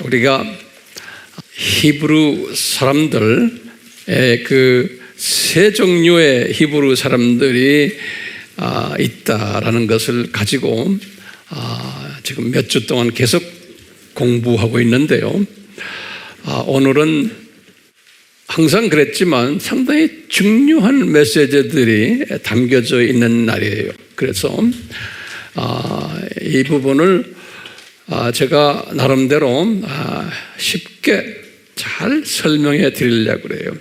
우리가 히브리 사람들의 그 세 종류의 히브리 사람들이 있다라는 것을 가지고 지금 몇 주 동안 계속 공부하고 있는데요. 오늘은 항상 그랬지만 상당히 중요한 메시지들이 담겨져 있는 날이에요. 그래서 이 부분을 제가 나름대로 쉽게 잘 설명해 드리려고 그래요.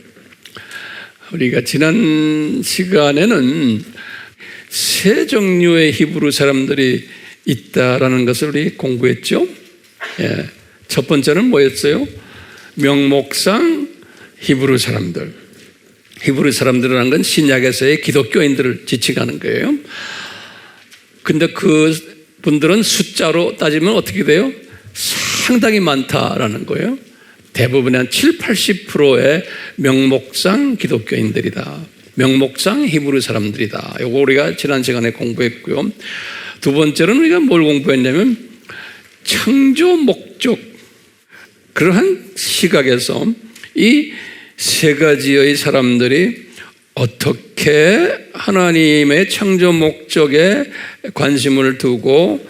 우리가 지난 시간에는 세 종류의 히브리 사람들이 있다라는 것을 우리 공부했죠. 첫 번째는 뭐였어요? 명목상 히브리 사람들. 히브리 사람들이라는 건 신약에서의 기독교인들을 지칭하는 거예요. 근데 그 분들은 숫자로 따지면 어떻게 돼요? 상당히 많다라는 거예요. 대부분의 한 70-80%의 명목상 기독교인들이다. 명목상 히브리 사람들이다. 이거 우리가 지난 시간에 공부했고요. 두 번째는 우리가 뭘 공부했냐면 창조 목적. 그러한 시각에서 이 세 가지의 사람들이 어떻게 하나님의 창조 목적에 관심을 두고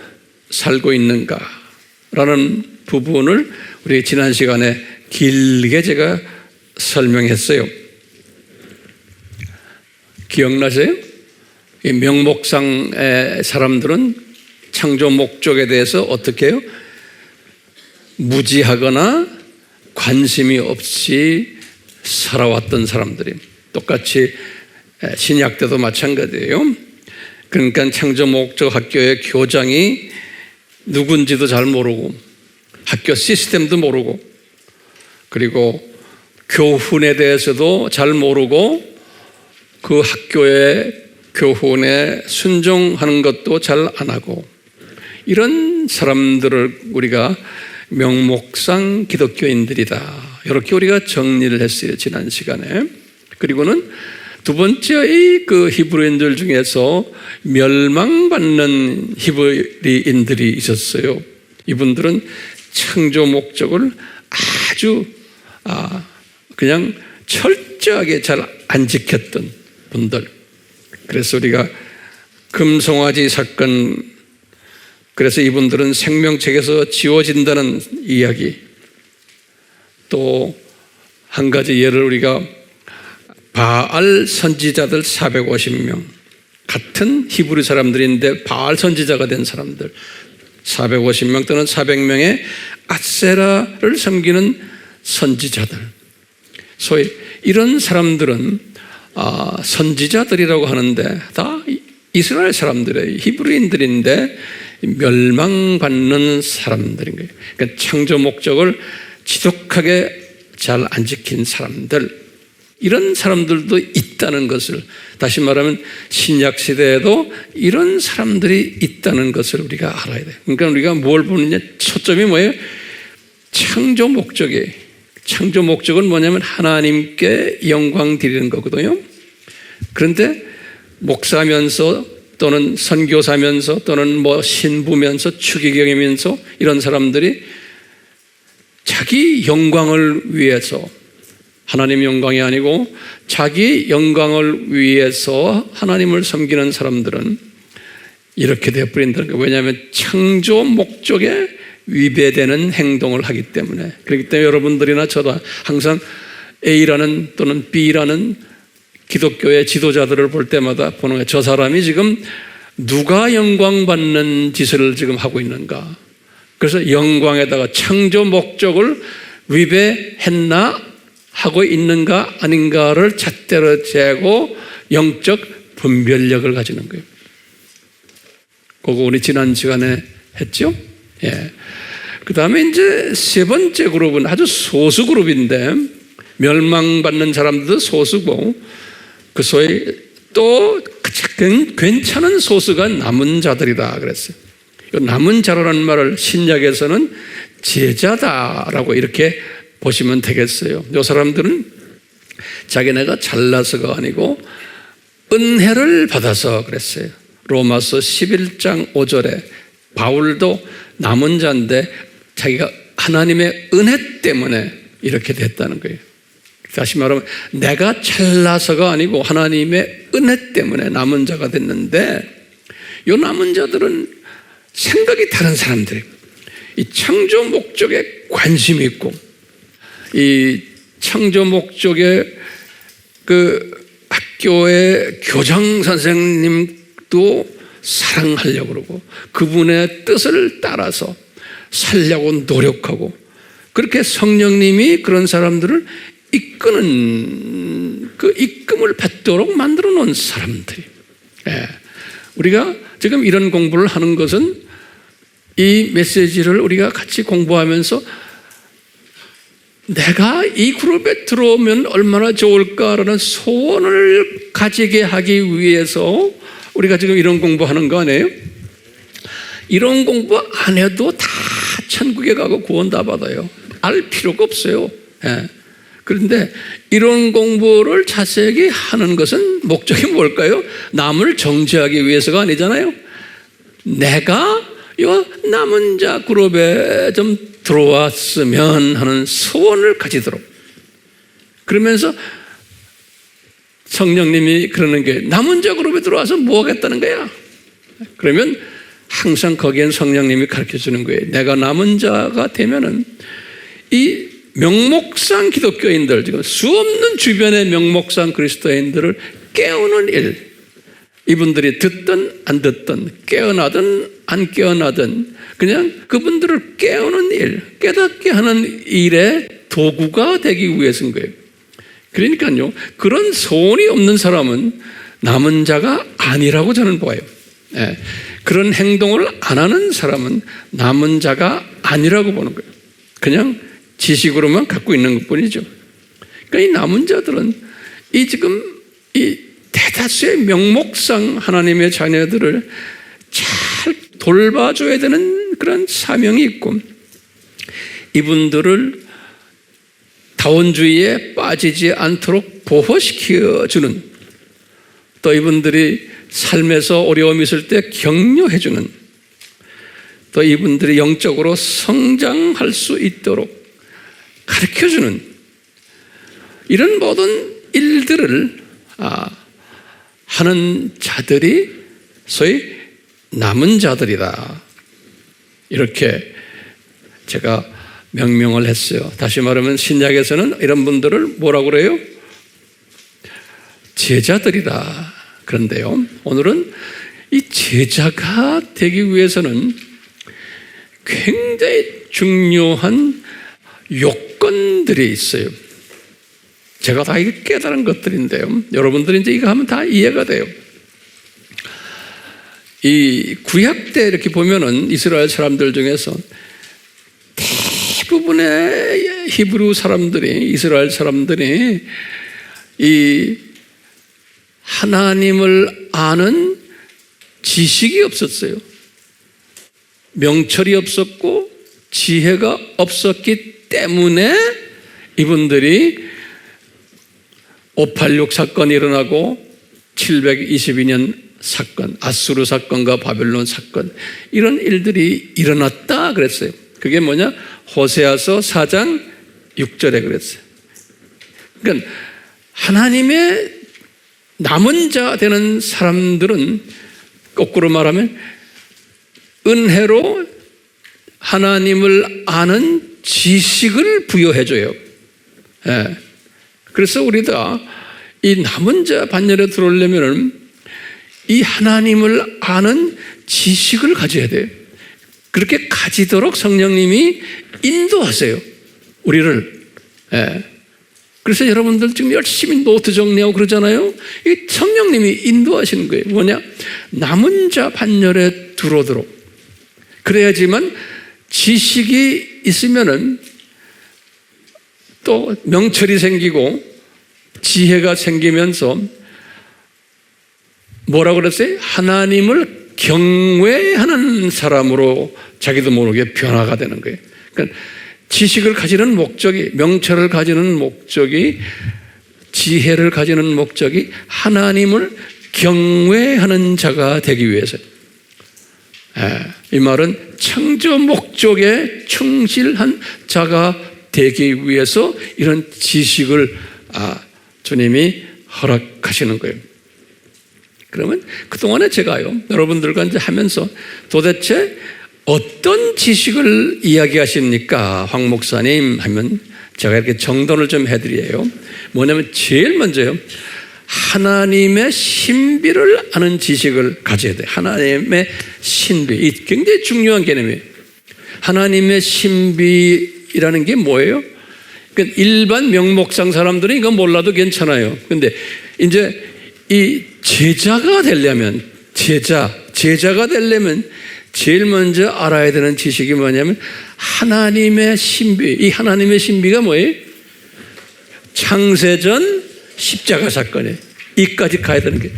살고 있는가라는 부분을 우리 지난 시간에 길게 제가 설명했어요. 기억나세요? 이 명목상의 사람들은 창조 목적에 대해서 어떻게 해요? 무지하거나 관심이 없이 살아왔던 사람들이 똑같이 신약 때도 마찬가지예요. 그러니까 창조 목적 학교의 교장이 누군지도 잘 모르고 학교 시스템도 모르고 그리고 교훈에 대해서도 잘 모르고 그 학교의 교훈에 순종하는 것도 잘 안 하고 이런 사람들을 우리가 명목상 기독교인들이다. 이렇게 우리가 정리를 했어요. 지난 시간에. 그리고는 두 번째 그 히브리인들 중에서 멸망받는 히브리인들이 있었어요. 이분들은 창조 목적을 아주 그냥 철저하게 잘 안 지켰던 분들. 그래서 우리가 금송아지 사건, 그래서 이분들은 생명책에서 지워진다는 이야기, 또 한 가지 예를 우리가 바알 선지자들 450명, 같은 히브리 사람들인데 바알 선지자가 된 사람들 450명 또는 400명의 아세라를 섬기는 선지자들, 소위 이런 사람들은 선지자들이라고 하는데 다 이스라엘 사람들의 히브리인들인데 멸망받는 사람들인 거예요. 그러니까 창조 목적을 지독하게 잘 안 지킨 사람들, 이런 사람들도 있다는 것을, 다시 말하면 신약 시대에도 이런 사람들이 있다는 것을 우리가 알아야 돼요. 그러니까 우리가 뭘 보느냐, 초점이 뭐예요? 창조 목적이에요. 창조 목적은 뭐냐면 하나님께 영광 드리는 거거든요. 그런데 목사면서 또는 선교사면서 또는 뭐 신부면서 추기경이면서 이런 사람들이 자기 영광을 위해서, 하나님 영광이 아니고 자기 영광을 위해서 하나님을 섬기는 사람들은 이렇게 되어버린다는 거예요. 왜냐하면 창조 목적에 위배되는 행동을 하기 때문에. 그렇기 때문에 여러분들이나 저도 항상 A라는 또는 B라는 기독교의 지도자들을 볼 때마다 보는 거예요. 저 사람이 지금 누가 영광받는 짓을 지금 하고 있는가. 그래서 영광에다가 창조 목적을 위배했나 하고 있는가 아닌가를 잣대로 재고 영적 분별력을 가지는 거예요. 그거 우리 지난 시간에 했죠? 예. 그 다음에 이제 세 번째 그룹은 아주 소수 그룹인데, 멸망받는 사람들도 소수고, 그 소위 또 괜찮은 소수가 남은 자들이다 그랬어요. 남은 자라는 말을 신약에서는 제자다라고 이렇게 보시면 되겠어요. 이 사람들은 자기네가 잘나서가 아니고 은혜를 받아서 그랬어요. 로마서 11장 5절에 바울도 남은 자인데 자기가 하나님의 은혜 때문에 이렇게 됐다는 거예요. 다시 말하면 내가 잘나서가 아니고 하나님의 은혜 때문에 남은 자가 됐는데, 이 남은 자들은 생각이 다른 사람들이에요. 이 창조 목적에 관심이 있고, 이 창조 목적에 그 학교의 교장 선생님도 사랑하려고 그러고 그분의 뜻을 따라서 살려고 노력하고, 그렇게 성령님이 그런 사람들을 이끄는 그 이끌음을 받도록 만들어 놓은 사람들이. 우리가 지금 이런 공부를 하는 것은 이 메시지를 우리가 같이 공부하면서 내가 이 그룹에 들어오면 얼마나 좋을까라는 소원을 가지게 하기 위해서 우리가 지금 이런 공부하는 거 아니에요? 이런 공부 안 해도 다 천국에 가고 구원 다 받아요. 알 필요가 없어요. 그런데 이런 공부를 자세하게 하는 것은 목적이 뭘까요? 남을 정죄하기 위해서가 아니잖아요. 내가 이 남은 자 그룹에 좀 들어왔으면 하는 소원을 가지도록. 그러면서 성령님이 그러는 게, 남은 자 그룹에 들어와서 뭐 하겠다는 거야? 그러면 항상 거기엔 성령님이 가르쳐 주는 거예요. 내가 남은 자가 되면은 이 명목상 기독교인들, 지금 수없는 주변의 명목상 그리스도인들을 깨우는 일, 이분들이 듣든 안 듣든 깨어나든 안 깨어나든 그냥 그분들을 깨우는 일, 깨닫게 하는 일의 도구가 되기 위해서인 거예요. 그러니까요, 그런 소원이 없는 사람은 남은 자가 아니라고 저는 봐요. 그런 행동을 안 하는 사람은 남은 자가 아니라고 보는 거예요. 그냥 지식으로만 갖고 있는 것 뿐이죠. 그러니까 이 남은 자들은 이 지금 이 대다수의 명목상 하나님의 자녀들을 잘 돌봐줘야 되는 그런 사명이 있고, 이분들을 다원주의에 빠지지 않도록 보호시켜주는, 또 이분들이 삶에서 어려움이 있을 때 격려해주는, 또 이분들이 영적으로 성장할 수 있도록 가르쳐주는 이런 모든 일들을 하는 자들이 소위 남은 자들이다, 이렇게 제가 명명을 했어요. 다시 말하면 신약에서는 이런 분들을 뭐라고 그래요? 제자들이다. 그런데요, 오늘은 이 제자가 되기 위해서는 굉장히 중요한 요건들이 있어요. 제가 다 이게 깨달은 것들인데요, 여러분들이 이제 이거 하면 다 이해가 돼요. 이 구약 때 이렇게 보면은 이스라엘 사람들 중에서 대부분의 히브리 사람들이, 이스라엘 사람들이 이 하나님을 아는 지식이 없었어요. 명철이 없었고 지혜가 없었기 때문에 이분들이 586 사건이 일어나고 722년 사건, 아수르 사건과 바벨론 사건, 이런 일들이 일어났다 그랬어요. 그게 뭐냐? 호세아서 4장 6절에 그랬어요. 그러니까 하나님의 남은 자 되는 사람들은 거꾸로 말하면 은혜로 하나님을 아는 지식을 부여해줘요. 그래서 우리가 이 남은 자 반열에 들어오려면 이 하나님을 아는 지식을 가져야 돼요. 그렇게 가지도록 성령님이 인도하세요, 우리를. 그래서 여러분들 지금 열심히 노트 정리하고 그러잖아요. 이 성령님이 인도하시는 거예요. 뭐냐? 남은 자 반열에 들어오도록. 그래야지만 지식이 있으면은 또 명철이 생기고 지혜가 생기면서 뭐라고 그랬어요? 하나님을 경외하는 사람으로 자기도 모르게 변화가 되는 거예요. 그러니까 지식을 가지는 목적이, 명철을 가지는 목적이, 지혜를 가지는 목적이 하나님을 경외하는 자가 되기 위해서. 이 말은 창조 목적에 충실한 자가 되기 위해서 이런 지식을 주님이 허락하시는 거예요. 그러면 그동안에 제가요, 여러분들과 이제 하면서 도대체 어떤 지식을 이야기하십니까? 황 목사님 하면 제가 이렇게 정돈을 좀 해드려요. 뭐냐면 제일 먼저요, 하나님의 신비를 아는 지식을 가져야 돼요. 하나님의 신비. 이 굉장히 중요한 개념이에요. 하나님의 신비라는 게 뭐예요? 그러니까 일반 명목상 사람들은 이거 몰라도 괜찮아요. 근데 이제 이 제자가 되려면, 제자가 되려면 제일 먼저 알아야 되는 지식이 뭐냐면 하나님의 신비. 이 하나님의 신비가 뭐예요? 창세전 십자가 사건이에요. 이까지 가야 되는 게.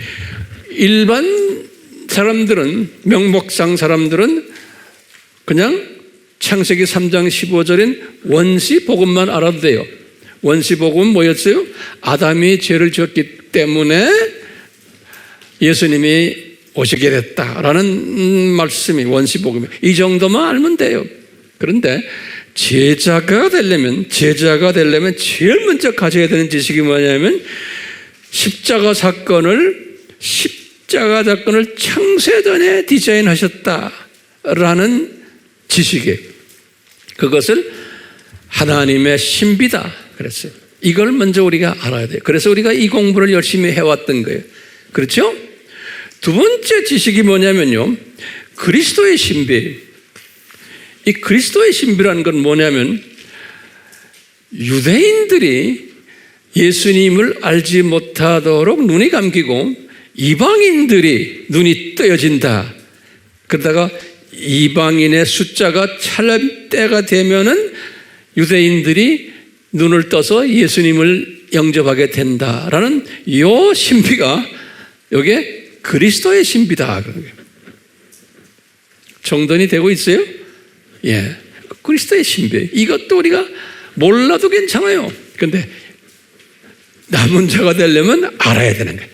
일반 사람들은, 명목상 사람들은 그냥 창세기 3장 15절인 원시복음만 알아도 돼요. 원시복음은 뭐였어요? 아담이 죄를 지었기 때문에 예수님이 오시게 됐다라는 말씀이 원시복음이에요. 이 정도만 알면 돼요. 그런데 제자가 되려면 제일 먼저 가져야 되는 지식이 뭐냐면 십자가 사건을 창세전에 디자인하셨다라는 지식이에요. 그것을 하나님의 신비다 그랬어요. 이걸 먼저 우리가 알아야 돼요. 그래서 우리가 이 공부를 열심히 해왔던 거예요. 그렇죠? 두 번째 지식이 뭐냐면요, 그리스도의 신비. 이 그리스도의 신비라는 건 뭐냐면 유대인들이 예수님을 알지 못하도록 눈이 감기고 이방인들이 눈이 뜨여진다. 그러다가 이방인의 숫자가 찰 때가 되면은 유대인들이 눈을 떠서 예수님을 영접하게 된다라는 이 신비가 이게 그리스도의 신비다. 그런 거예요. 정돈이 되고 있어요? 예, 그리스도의 신비. 이것도 우리가 몰라도 괜찮아요. 그런데 남은 자가 되려면 알아야 되는 거예요.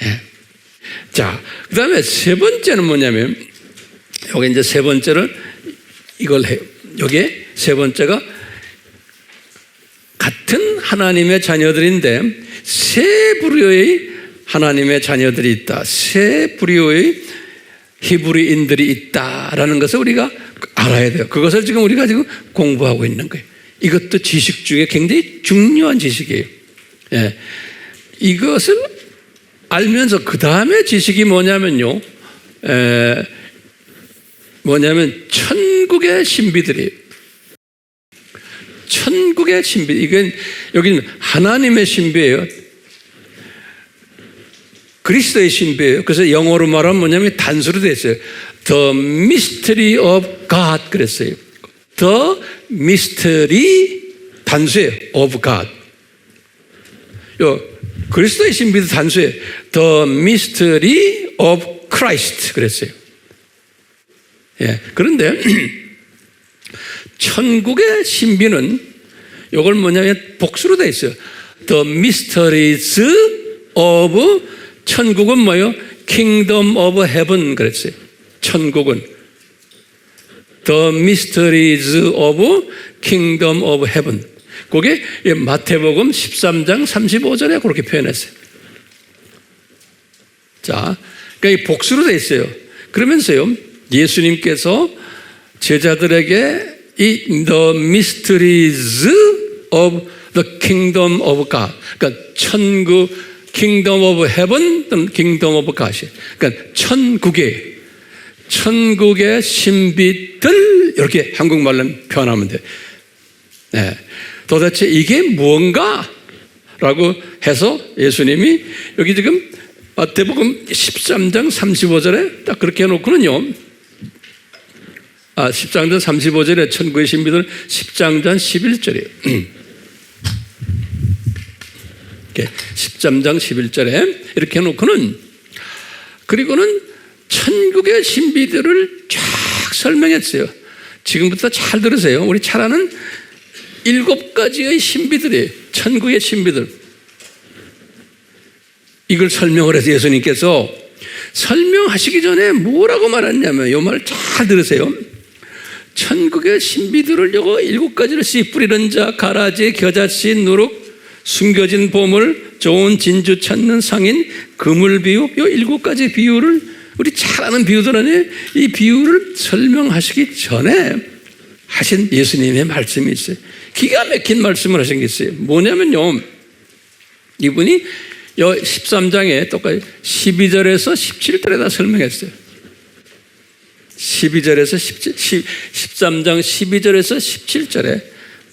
예. 자, 그 다음에 세 번째는 뭐냐면, 여기 이제 세 번째를 이걸 해요. 여기에 세 번째가 같은 하나님의 자녀들인데 세 부류의 하나님의 자녀들이 있다. 세 부류의 히브리인들이 있다라는 것을 우리가 알아야 돼요. 그것을 지금 우리가 지금 공부하고 있는 거예요. 이것도 지식 중에 굉장히 중요한 지식이에요. 예. 이것을 알면서 그 다음에 지식이 뭐냐면요, 천국의 신비들이에요. 천국의 신비. 이건 여기는 하나님의 신비예요. 그리스도의 신비예요. 그래서 영어로 말하면 뭐냐면 단수로 되어 있어요. The mystery of God 그랬어요. The mystery 단수예요. of God. 그리스도의 신비도 단수예요. The mystery of Christ 그랬어요. 예. 그런데 천국의 신비는 이걸 뭐냐면 복수로 되어 있어요. The mysteries of 천국은 뭐예요? Kingdom of Heaven 그랬어요. 천국은 The mysteries of Kingdom of Heaven. 그게 마태복음 13장 35절에 그렇게 표현했어요. 자, 그러니까 이 복수로 되어 있어요. 그러면서요, 예수님께서 제자들에게 이 The mysteries of the Kingdom of God, 그러니까 천국, Kingdom of Heaven 또는 Kingdom of God, 그러니까 천국의 신비들, 이렇게 한국말로 표현하면 돼요. 네. 도대체 이게 무언가? 라고 해서 예수님이 여기 지금 마태복음 13장 35절에 딱 그렇게 해놓고는요, 10장 전 35절에 천국의 신비들 10장 전 11절이에요. 13장 11절에 이렇게 해놓고는, 그리고는 천국의 신비들을 쫙 설명했어요. 지금부터 잘 들으세요. 우리 잘 아는 7가지의 신비들이에요. 천국의 신비들. 이걸 설명을 해서 예수님께서 설명하시기 전에 뭐라고 말했냐면, 이 말을 잘 들으세요. 천국의 신비들을 요거 7가지를 씨 뿌리는 자, 가라지, 겨자씨, 누룩, 숨겨진 보물, 좋은 진주 찾는 상인, 그물 비유, 요 7가지 비유를 우리 잘 아는 비유들 아니에요? 이 비유를 설명하시기 전에 하신 예수님의 말씀이 있어요. 기가 막힌 말씀을 하신 게 있어요. 뭐냐면요, 이분이 요 13장에 똑같이 12절에서 17절에다 설명했어요. 13장 12절에서 17절에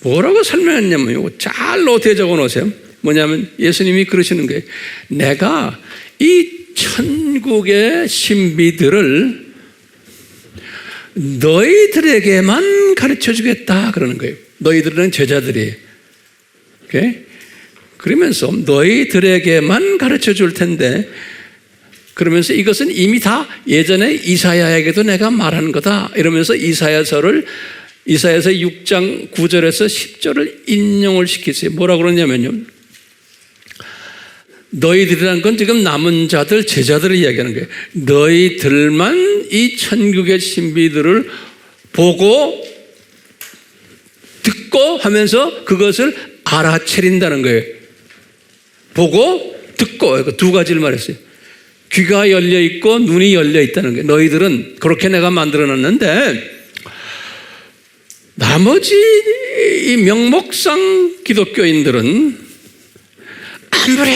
뭐라고 설명했냐면 이거 잘 노트에 적어 놓으세요. 뭐냐면 예수님이 그러시는 거예요. 내가 이 천국의 신비들을 너희들에게만 가르쳐 주겠다 그러는 거예요. 너희들은 제자들이. 그러면서 너희들에게만 가르쳐 줄 텐데, 그러면서 이것은 이미 다 예전에 이사야에게도 내가 말한 거다 이러면서 이사야서 6장 9절에서 10절을 인용을 시키세요. 뭐라고 그러냐면요, 너희들이란 건 지금 남은 자들, 제자들을 이야기하는 거예요. 너희들만 이 천국의 신비들을 보고 듣고 하면서 그것을 알아차린다는 거예요. 보고 듣고, 두 가지를 말했어요. 귀가 열려 있고 눈이 열려 있다는 거예요. 너희들은 그렇게 내가 만들어 놨는데, 나머지 이 명목상 기독교인들은 아무리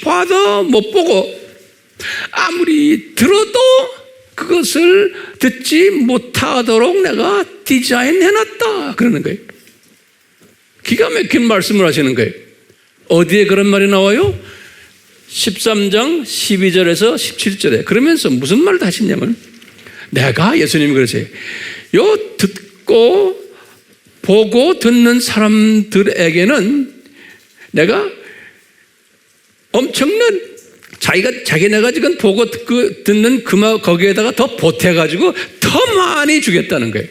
봐도 못 보고 아무리 들어도 그것을 듣지 못하도록 내가 디자인해놨다 그러는 거예요. 기가 막힌 말씀을 하시는 거예요. 어디에 그런 말이 나와요? 13장 12절에서 17절에. 그러면서 무슨 말을 하시냐면, 내가, 예수님이 그러세요. 요 듣고 보고 듣는 사람들에게는 내가 엄청난 자기네가 지금 보고 듣는 거기에다가 더 보태가지고 더 많이 주겠다는 거예요.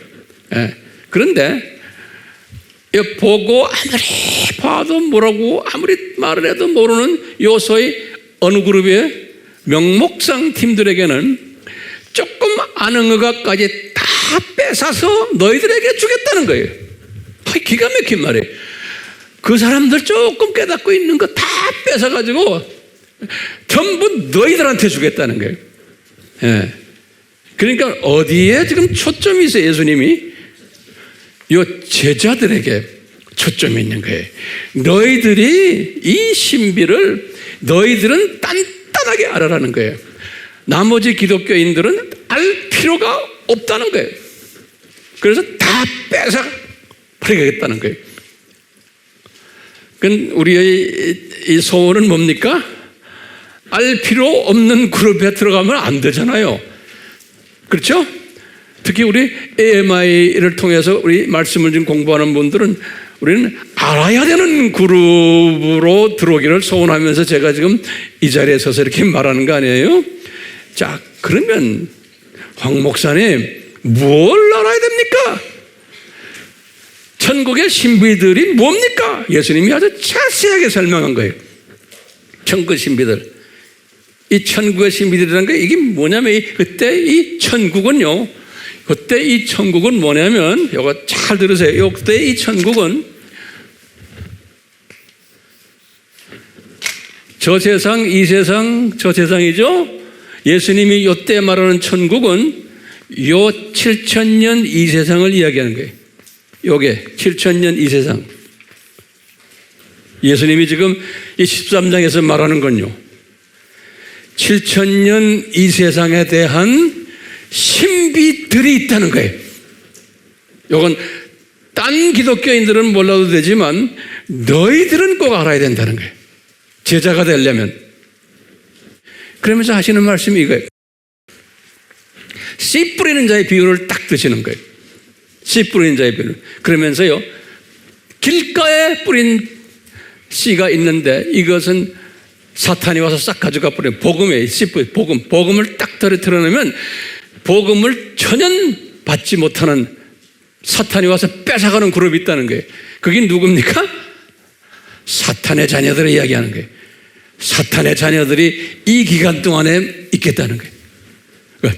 그런데 보고 아무리 봐도 뭐라고 아무리 말을 해도 모르는 요소의 어느 그룹의 명목상 팀들에게는 조금 아는 것까지 다 뺏어서 너희들에게 주겠다는 거예요. 기가 막힌 말이에요. 그 사람들 조금 깨닫고 있는 거 다 뺏어가지고 전부 너희들한테 주겠다는 거예요. 그러니까 어디에 지금 초점이 있어요? 예수님이 요 제자들에게 초점이 있는 거예요. 너희들이 이 신비를 너희들은 단단하게 알아라는 거예요. 나머지 기독교인들은 알 필요가 없다는 거예요. 그래서 다 뺏어 버리겠다는 거예요. 그건 우리의 이 소원은 뭡니까? 알 필요 없는 그룹에 들어가면 안 되잖아요. 그렇죠? 특히 우리 AMI를 통해서 우리 말씀을 좀 공부하는 분들은 우리는 알아야 되는 그룹으로 들어오기를 소원하면서 제가 지금 이 자리에 서서 이렇게 말하는 거 아니에요? 자, 그러면 황 목사님, 뭘 알아야 됩니까? 천국의 신비들이 뭡니까? 예수님이 아주 자세하게 설명한 거예요. 천국 신비들. 이 천국의 신비들이라는 게 이게 뭐냐면, 그때 이 천국은요, 그때 이 천국은 뭐냐면, 이거 잘 들으세요. 그때 이 천국은 저 세상, 이 세상, 저 세상이죠. 예수님이 이때 말하는 천국은 요 7,000년 이 세상을 이야기하는 거예요. 요게 7,000년 이 세상. 예수님이 지금 이 13장에서 말하는 건요, 7,000년 이 세상에 대한 신비들이 있다는 거예요. 요건 딴 기독교인들은 몰라도 되지만 너희들은 꼭 알아야 된다는 거예요. 제자가 되려면. 그러면서 하시는 말씀이 이거예요. 씨 뿌리는 자의 비유를 딱 드시는 거예요. 씨 뿌리는 자의 비유. 그러면서요, 길가에 뿌린 씨가 있는데 이것은 사탄이 와서 싹 가져가 버려요. 복음에 씨 뿌리, 복음을 딱 드러내면 복음을 전혀 받지 못하는 사탄이 와서 뺏어가는 그룹이 있다는 거예요. 그게 누굽니까? 사탄의 자녀들을 이야기하는 거예요. 사탄의 자녀들이 이 기간 동안에 있겠다는 거예요.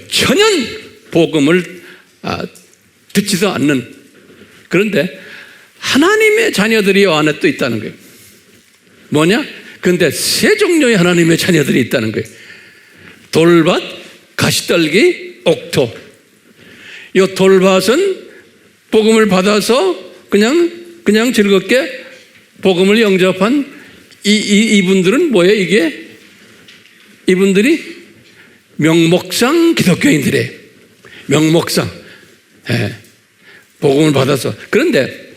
전혀 복음을 듣지도 않는. 그런데 하나님의 자녀들이 이 안에 또 있다는 거예요. 뭐냐? 그런데 세 종류의 하나님의 자녀들이 있다는 거예요. 돌밭, 가시떨기, 옥토. 이 돌밭은 복음을 받아서 그냥 즐겁게 복음을 영접한 이분들은 뭐예요? 이분들이 명목상 기독교인들이에요. 명목상. 예. 복음을 받아서. 그런데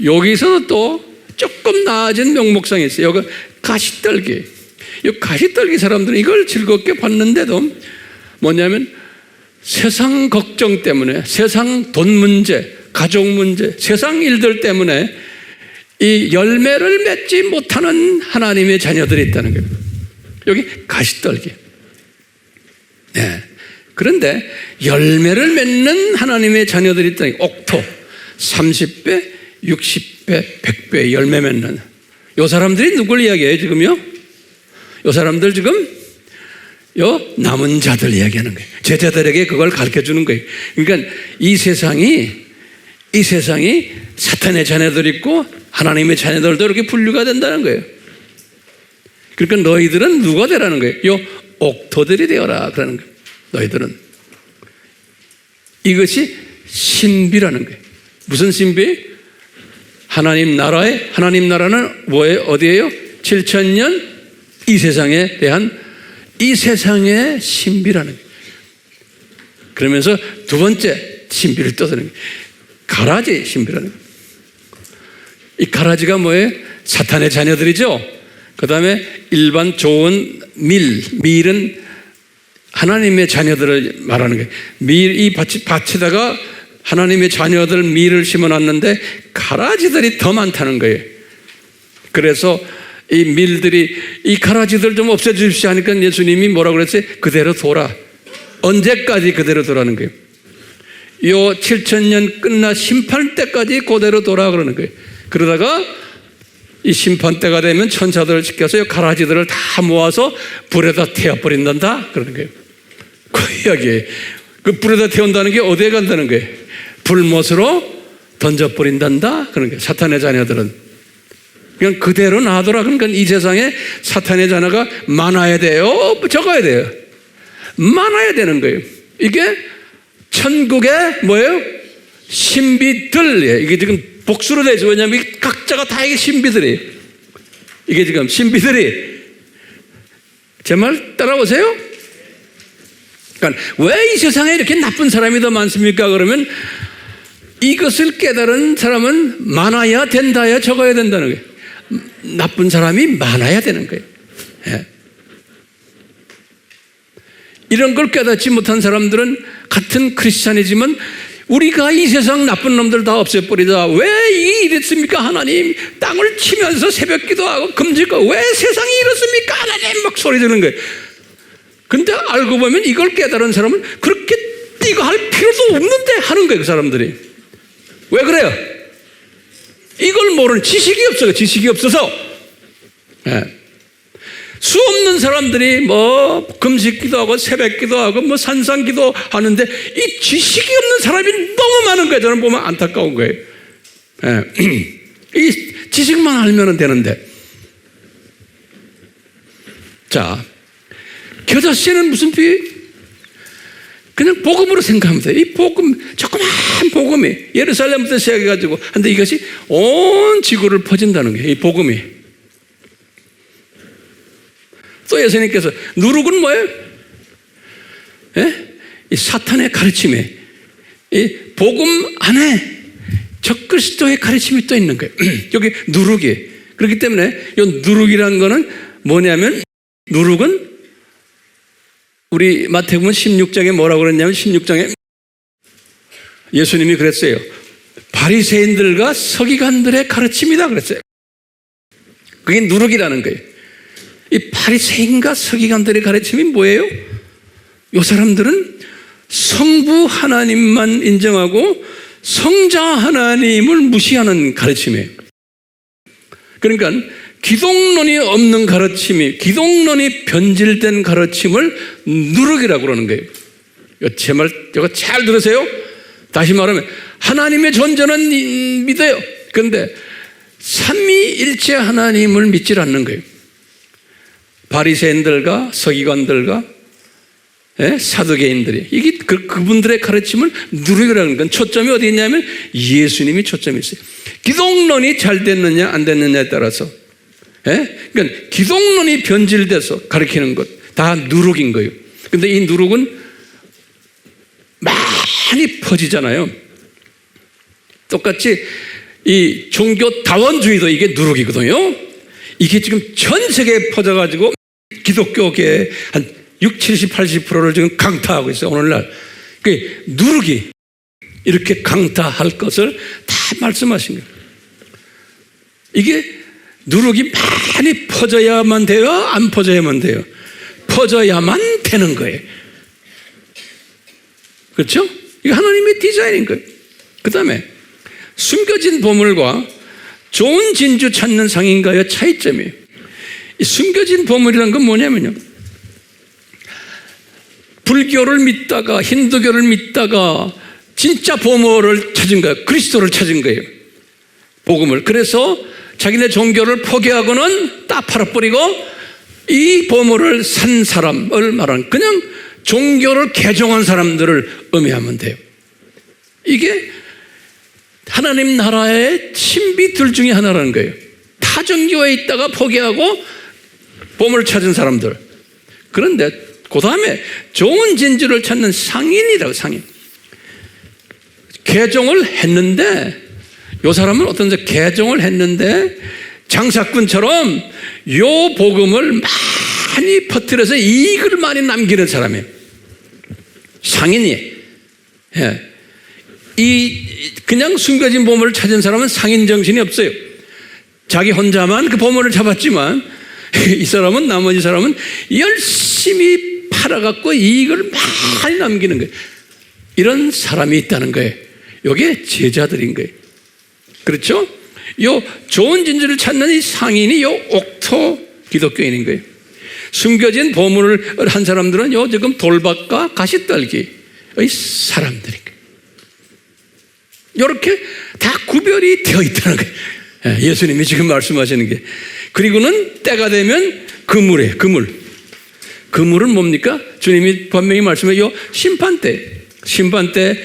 여기서도 또 조금 나아진 명목상이 있어요. 여기 가시떨기. 이 가시떨기 사람들은 이걸 즐겁게 받는데도 뭐냐면 세상 걱정 때문에, 세상 돈 문제, 가족 문제, 세상 일들 때문에 이 열매를 맺지 못하는 하나님의 자녀들이 있다는 거예요. 여기 가시떨기. 네. 그런데 열매를 맺는 하나님의 자녀들이 있다는 거예요. 옥토. 30배, 60배, 100배 열매 맺는. 요 사람들이 누굴 이야기해요, 지금요? 요 사람들 지금 남은 자들 이야기하는 거예요. 제자들에게 그걸 가르쳐 주는 거예요. 그러니까 이 세상이 사탄의 자녀들 있고 하나님의 자녀들도 이렇게 분류가 된다는 거예요. 그러니까 너희들은 누가 되라는 거예요? 요 옥토들이 되어라 그러는 거예요. 너희들은. 이것이 신비라는 거예요. 무슨 신비? 하나님 나라는 뭐예요? 어디예요? 7,000년 이 세상에 대한 이 세상의 신비라는 거예요. 그러면서 두 번째 신비를 떠드는 거예요. 가라지 신비라는 거예요. 이 가라지가 뭐예요? 사탄의 자녀들이죠. 그 다음에 일반 좋은 밀은 하나님의 자녀들을 말하는 거예요. 이 밭에다가 하나님의 자녀들 밀을 심어놨는데 가라지들이 더 많다는 거예요. 그래서 이 밀들이 이 가라지들 좀 없애주십시오 하니까 예수님이 뭐라고 그랬어요? 그대로 둬라. 언제까지 그대로 둬라는 거예요? 요 7,000년 끝나 심판 때까지 그대로 둬라 그러는 거예요. 그러다가 이 심판 때가 되면 천사들을 시켜서 이 가라지들을 다 모아서 불에다 태워버린단다 그러는 거예요. 그 이야기예요. 그 불에다 태운다는 게 어디에 간다는 거예요? 불못으로 던져버린단다 그러는 거예요. 사탄의 자녀들은 그냥 그대로 놔둬라. 그러니까 이 세상에 사탄의 자녀가 많아야 돼요? 적어야 돼요? 많아야 되는 거예요. 이게 천국의 뭐예요? 신비들. 이게 지금 복수로 되죠. 왜냐하면 각자가 다 이게 신비들이에요. 이게 지금 신비들이. 제 말 따라오세요? 그러니까 왜 이 세상에 이렇게 나쁜 사람이 더 많습니까? 그러면 이것을 깨달은 사람은 많아야 된다야 적어야 된다는 거예요. 나쁜 사람이 많아야 되는 거예요. 예. 이런 걸 깨닫지 못한 사람들은 같은 크리스찬이지만 우리가 이 세상 나쁜 놈들 다 없애버리자. 왜 이랬습니까? 하나님 땅을 치면서 새벽 기도하고 금지고 왜 세상이 이렇습니까? 하나님 막 소리 지르는 거예요. 근데 알고 보면 이걸 깨달은 사람은 그렇게 이거 할 필요도 없는데 하는 거예요. 그 사람들이. 왜 그래요? 이걸 모르는 지식이 없어요. 지식이 없어서. 예. 수 없는 사람들이 뭐 금식 기도하고 새벽 기도하고 뭐 산상 기도하는데 이 지식이 없는 사람이 너무 많은 거예요. 저는 보면 안타까운 거예요. 예. 이 지식만 알면 되는데. 자, 겨자씨는 무슨 비? 그냥 복음으로 생각하면 돼요. 이 복음, 조그만 복음이 예루살렘부터 시작해가지고 근데 이것이 온 지구를 퍼진다는 거예요. 이 복음이. 또 예수님께서 누룩은 뭐예요? 예? 이 사탄의 가르침에 이 복음 안에 적그리스도의 가르침이 또 있는 거예요. 여기 누룩이. 그렇기 때문에 이 누룩이라는 거는 뭐냐면 누룩은 우리 마태복음 16장에 뭐라고 그랬냐면 16장에 예수님이 그랬어요. 바리새인들과 서기관들의 가르침이다 그랬어요. 그게 누룩이라는 거예요. 이 바리새인과 서기관들의 가르침이 뭐예요? 이 사람들은 성부 하나님만 인정하고 성자 하나님을 무시하는 가르침이에요. 그러니까 기독론이 없는 가르침이, 기독론이 변질된 가르침을 누룩이라고 그러는 거예요. 제 말, 이거 잘 들으세요. 다시 말하면 하나님의 존재는 믿어요. 그런데 삼위일체 하나님을 믿지 않는 거예요. 바리새인들과 서기관들과 사두개인들이 이게 그분들의 가르침을 누리라는 건 초점이 어디 있냐면 예수님이 초점이 있어요. 기독론이 잘 됐느냐 안 됐느냐에 따라서 그러니까 기독론이 변질돼서 가르치는 것 다 누룩인 거예요. 그런데 이 누룩은 많이 퍼지잖아요. 똑같이 이 종교 다원주의도 이게 누룩이거든요. 이게 지금 전 세계에 퍼져가지고 기독교계의 한 60, 70, 80%를 지금 강타하고 있어요. 오늘날 그 누룩이 이렇게 강타할 것을 다 말씀하신 거예요. 이게 누룩이 많이 퍼져야만 돼요? 안 퍼져야만 돼요? 퍼져야만 되는 거예요. 그렇죠? 이게 하나님의 디자인인 거예요. 그 다음에 숨겨진 보물과 좋은 진주 찾는 상인과의 차이점이에요. 이 숨겨진 보물이란 건 뭐냐면요, 불교를 믿다가 힌두교를 믿다가 진짜 보물을 찾은 거예요. 그리스도를 찾은 거예요. 복음을. 그래서 자기네 종교를 포기하고는 딱 팔아버리고 이 보물을 산 사람을 말하는, 그냥 종교를 개종한 사람들을 의미하면 돼요. 이게 하나님 나라의 신비들 중에 하나라는 거예요. 타종교에 있다가 포기하고 보물을 찾은 사람들. 그런데 그 다음에 좋은 진주를 찾는 상인이라고. 상인. 개종을 했는데, 이 사람은 어떤 개종을 했는데 장사꾼처럼 요 복음을 많이 퍼뜨려서 이익을 많이 남기는 사람이에요. 상인이에요. 그냥 숨겨진 보물을 찾은 사람은 상인 정신이 없어요. 자기 혼자만 그 보물을 잡았지만 이 사람은, 나머지 사람은 열심히 팔아갖고 이익을 많이 남기는 거예요. 이런 사람이 있다는 거예요. 이게 제자들인 거예요. 그렇죠? 요 좋은 진주를 찾는 이 상인이 요 옥토 기독교인인 거예요. 숨겨진 보물을 한 사람들은 요 지금 돌박과 가시떨기의 사람들인 거예요. 이렇게 다 구별이 되어 있다는 거예요. 예수님이 지금 말씀하시는 게. 그리고는 때가 되면 그물이에요. 그물은 뭡니까? 주님이 분명히 말씀해 요 심판 때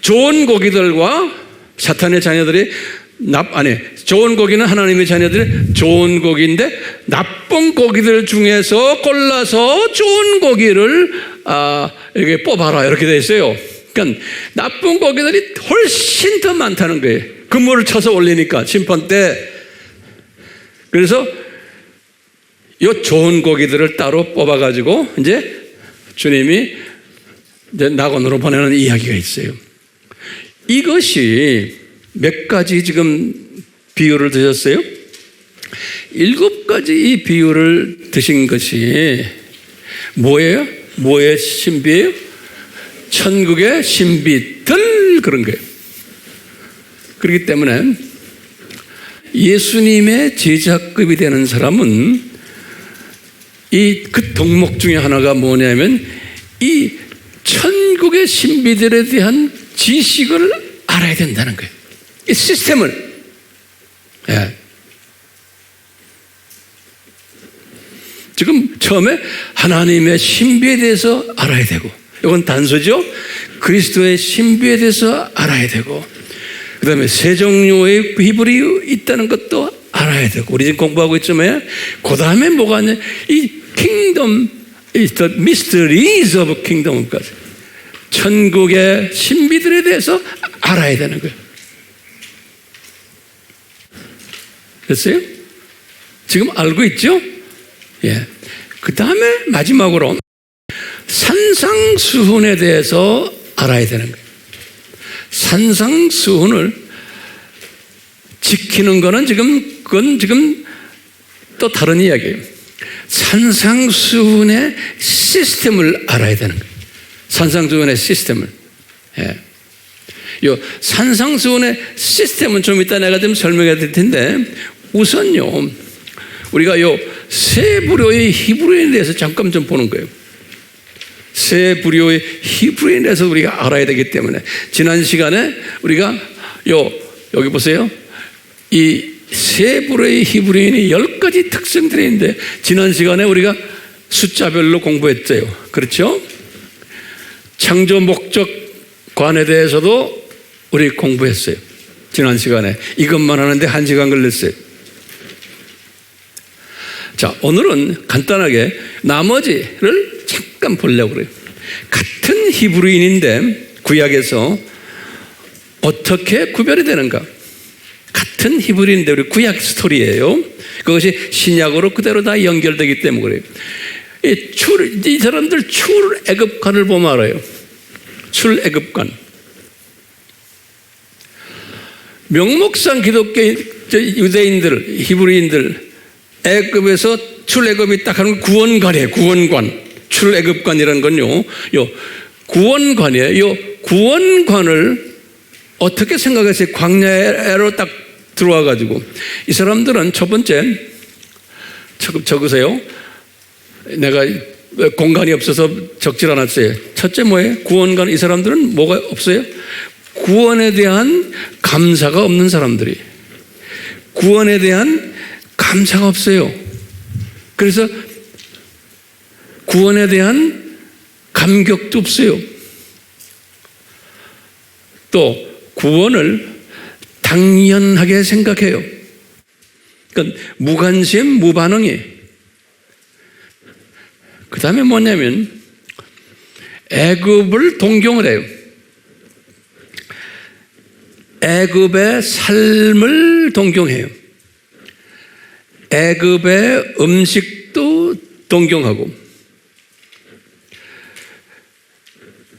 좋은 고기들과 사탄의 자녀들이 좋은 고기는 하나님의 자녀들이 좋은 고기인데 나쁜 고기들 중에서 골라서 좋은 고기를 이렇게 뽑아라, 이렇게 돼 있어요. 그러니까 나쁜 고기들이 훨씬 더 많다는 거예요. 그물을 쳐서 올리니까 심판 때. 그래서 이 좋은 고기들을 따로 뽑아가지고 이제 주님이 이제 낙원으로 보내는 이야기가 있어요. 이것이 몇 가지 지금 비유를 드셨어요? 7가지 이 비유를 드신 것이 뭐예요? 뭐의 신비예요? 천국의 신비들, 그런 거예요. 그렇기 때문에 예수님의 제자급이 되는 사람은 그 덕목 중에 하나가 뭐냐면 이 천국의 신비들에 대한 지식을 알아야 된다는 거예요. 이 시스템을. 지금 처음에 하나님의 신비에 대해서 알아야 되고, 이건 단서죠. 그리스도의 신비에 대해서 알아야 되고, 그 다음에 세 종류의 비밀이 있다는 것도 알아야 되고, 우리 지금 공부하고 있지만 그 다음에 뭐가 있냐, 이 킹덤, the mysteries of kingdom까지, 천국의 신비들에 대해서 알아야 되는 거예요. 됐어요? 지금 알고 있죠? 그 다음에 마지막으로 산상수훈에 대해서 알아야 되는 거예요. 산상수훈을 지키는 거는 그건 지금 또 다른 이야기예요. 산상수훈의 시스템을 알아야 되는 거예요. 산상수훈의 시스템을. 요 산상수훈의 시스템은 좀 이따 내가 좀 설명해 드릴 텐데, 우선요, 우리가 요 세 부류의 히브리인에 대해서 잠깐 좀 보는 거예요. 세 부류의 히브리인에 대해서 우리가 알아야 되기 때문에 지난 시간에 우리가 여기 보세요. 이 세 부류의 히브리인이 10가지 특성들이 있는데 지난 시간에 우리가 숫자별로 공부했어요. 그렇죠? 창조 목적관에 대해서도 우리 공부했어요. 지난 시간에 이것만 하는데 1시간 걸렸어요. 자, 오늘은 간단하게 나머지를 잠깐 보려고 그래요. 같은 히브리인인데 구약에서 어떻게 구별이 되는가? 같은 히브리인데 우리 구약 스토리예요. 그것이 신약으로 그대로 다 연결되기 때문에 그래요. 이 사람들 출애굽관을 보면 알아요. 출애굽관. 명목상 기독교 유대인들, 히브리인들 애굽에서 출애굽이 딱 하는 구원관이에요. 구원관. 출애굽관이라는 건요. 구원관이에요. 구원관을 어떻게 생각했어요? 광야로 딱 들어와 가지고 이 사람들은 첫 번째 적으세요. 내가 공간이 없어서 적질 않았어요. 첫째 뭐예요? 구원관. 이 사람들은 뭐가 없어요? 구원에 대한 감사가 없는 사람들이. 구원에 대한 감사가 없어요. 그래서 구원에 대한 감격도 없어요. 또 구원을 당연하게 생각해요. 그러니까 무관심, 무반응이. 그 다음에 뭐냐면 애굽을 동경을 해요. 애굽의 삶을 동경해요. 애굽의 음식도 동경하고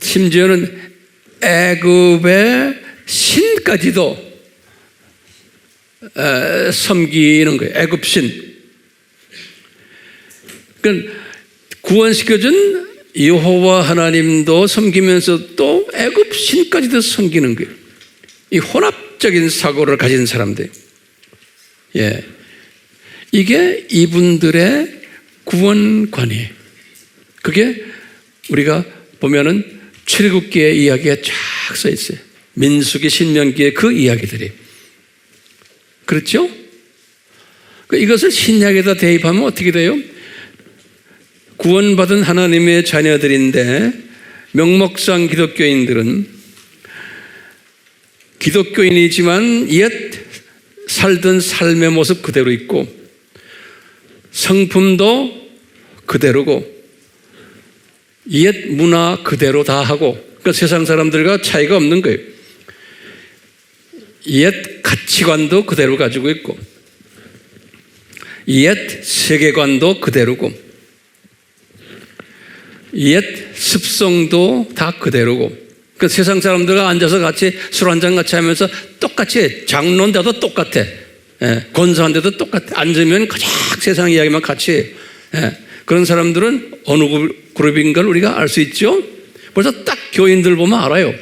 심지어는 애굽의 신까지도 섬기는 거예요. 애굽 신. 그러니까 구원시켜준 여호와 하나님도 섬기면서 또 애굽 신까지도 섬기는 거예요. 이 혼합적인 사고를 가진 사람들. 예. 이게 이분들의 구원관이에요. 그게 우리가 보면은 출애굽기의 이야기가 쫙 써 있어요. 민수기, 신명기의 그 이야기들이. 그렇죠? 이것을 신약에다 대입하면 어떻게 돼요? 구원받은 하나님의 자녀들인데 명목상 기독교인들은 기독교인이지만 옛 살던 삶의 모습 그대로 있고 성품도 그대로고 옛 문화 그대로 다 하고 그러니까 세상 사람들과 차이가 없는 거예요. 옛 가치관도 그대로 가지고 있고 옛 세계관도 그대로고 옛 습성도 다 그대로고 그 세상 사람들과 앉아서 같이 술 한잔 같이 하면서 똑같이 해. 장로인데도 똑같아. 예, 권사인데도 똑같아. 앉으면 가장 세상 이야기만 같이 해요. 예, 그런 사람들은 어느 그룹인 걸 우리가 알 수 있죠. 벌써 딱 교인들 보면 알아요.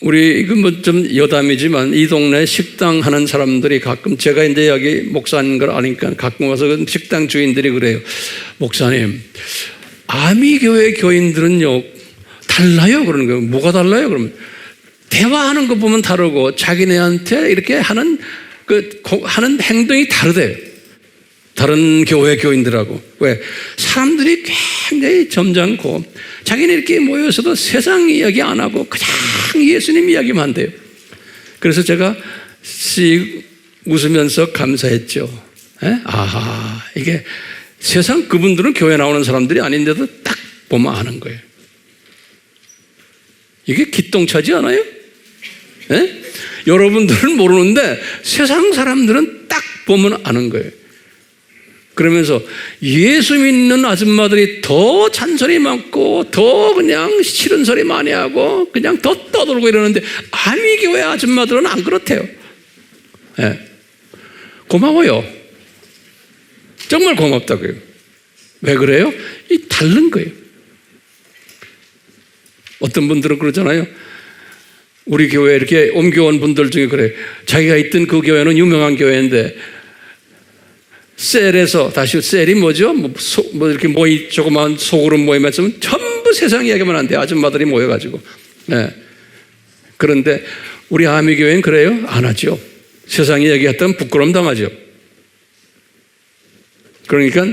우리 이건 뭐 좀 여담이지만 이 동네 식당 하는 사람들이 가끔 제가 이제 여기 목사인 걸 아니까 가끔 와서 식당 주인들이 그래요. 목사님, 아미교회 교인들은요 달라요. 그러는 거예요. 뭐가 달라요? 그러면 대화하는 거 보면 다르고 자기네한테 이렇게 하는 하는 행동이 다르대요. 다른 교회 교인들하고. 왜? 사람들이 굉장히 점잖고 자기네 이렇게 모여서도 세상 이야기 안 하고 그냥 예수님 이야기만 한대요. 그래서 제가 씩 웃으면서 감사했죠. 아하, 이게 세상 그분들은 교회 나오는 사람들이 아닌데도 딱 보면 아는 거예요. 이게 기똥차지 않아요? 여러분들은 모르는데 세상 사람들은 딱 보면 아는 거예요. 그러면서 예수 믿는 아줌마들이 더 잔소리 많고 더 그냥 싫은 소리 많이 하고 그냥 더 떠들고 이러는데 아미교회 아줌마들은 안 그렇대요. 고마워요. 정말 고맙다고요. 왜 그래요? 이 다른 거예요. 어떤 분들은 그러잖아요. 우리 교회 이렇게 옮겨온 분들 중에 그래. 자기가 있던 그 교회는 유명한 교회인데 셀에서 다시 셀이 뭐죠? 뭐 이렇게 조그마한 소그룹 모임에 있으면 전부 세상 이야기만 한대. 아줌마들이 모여가지고. 네. 그런데 우리 아미교회는 그래요? 안 하죠. 세상 이야기 했다면 부끄러움 당하죠. 그러니까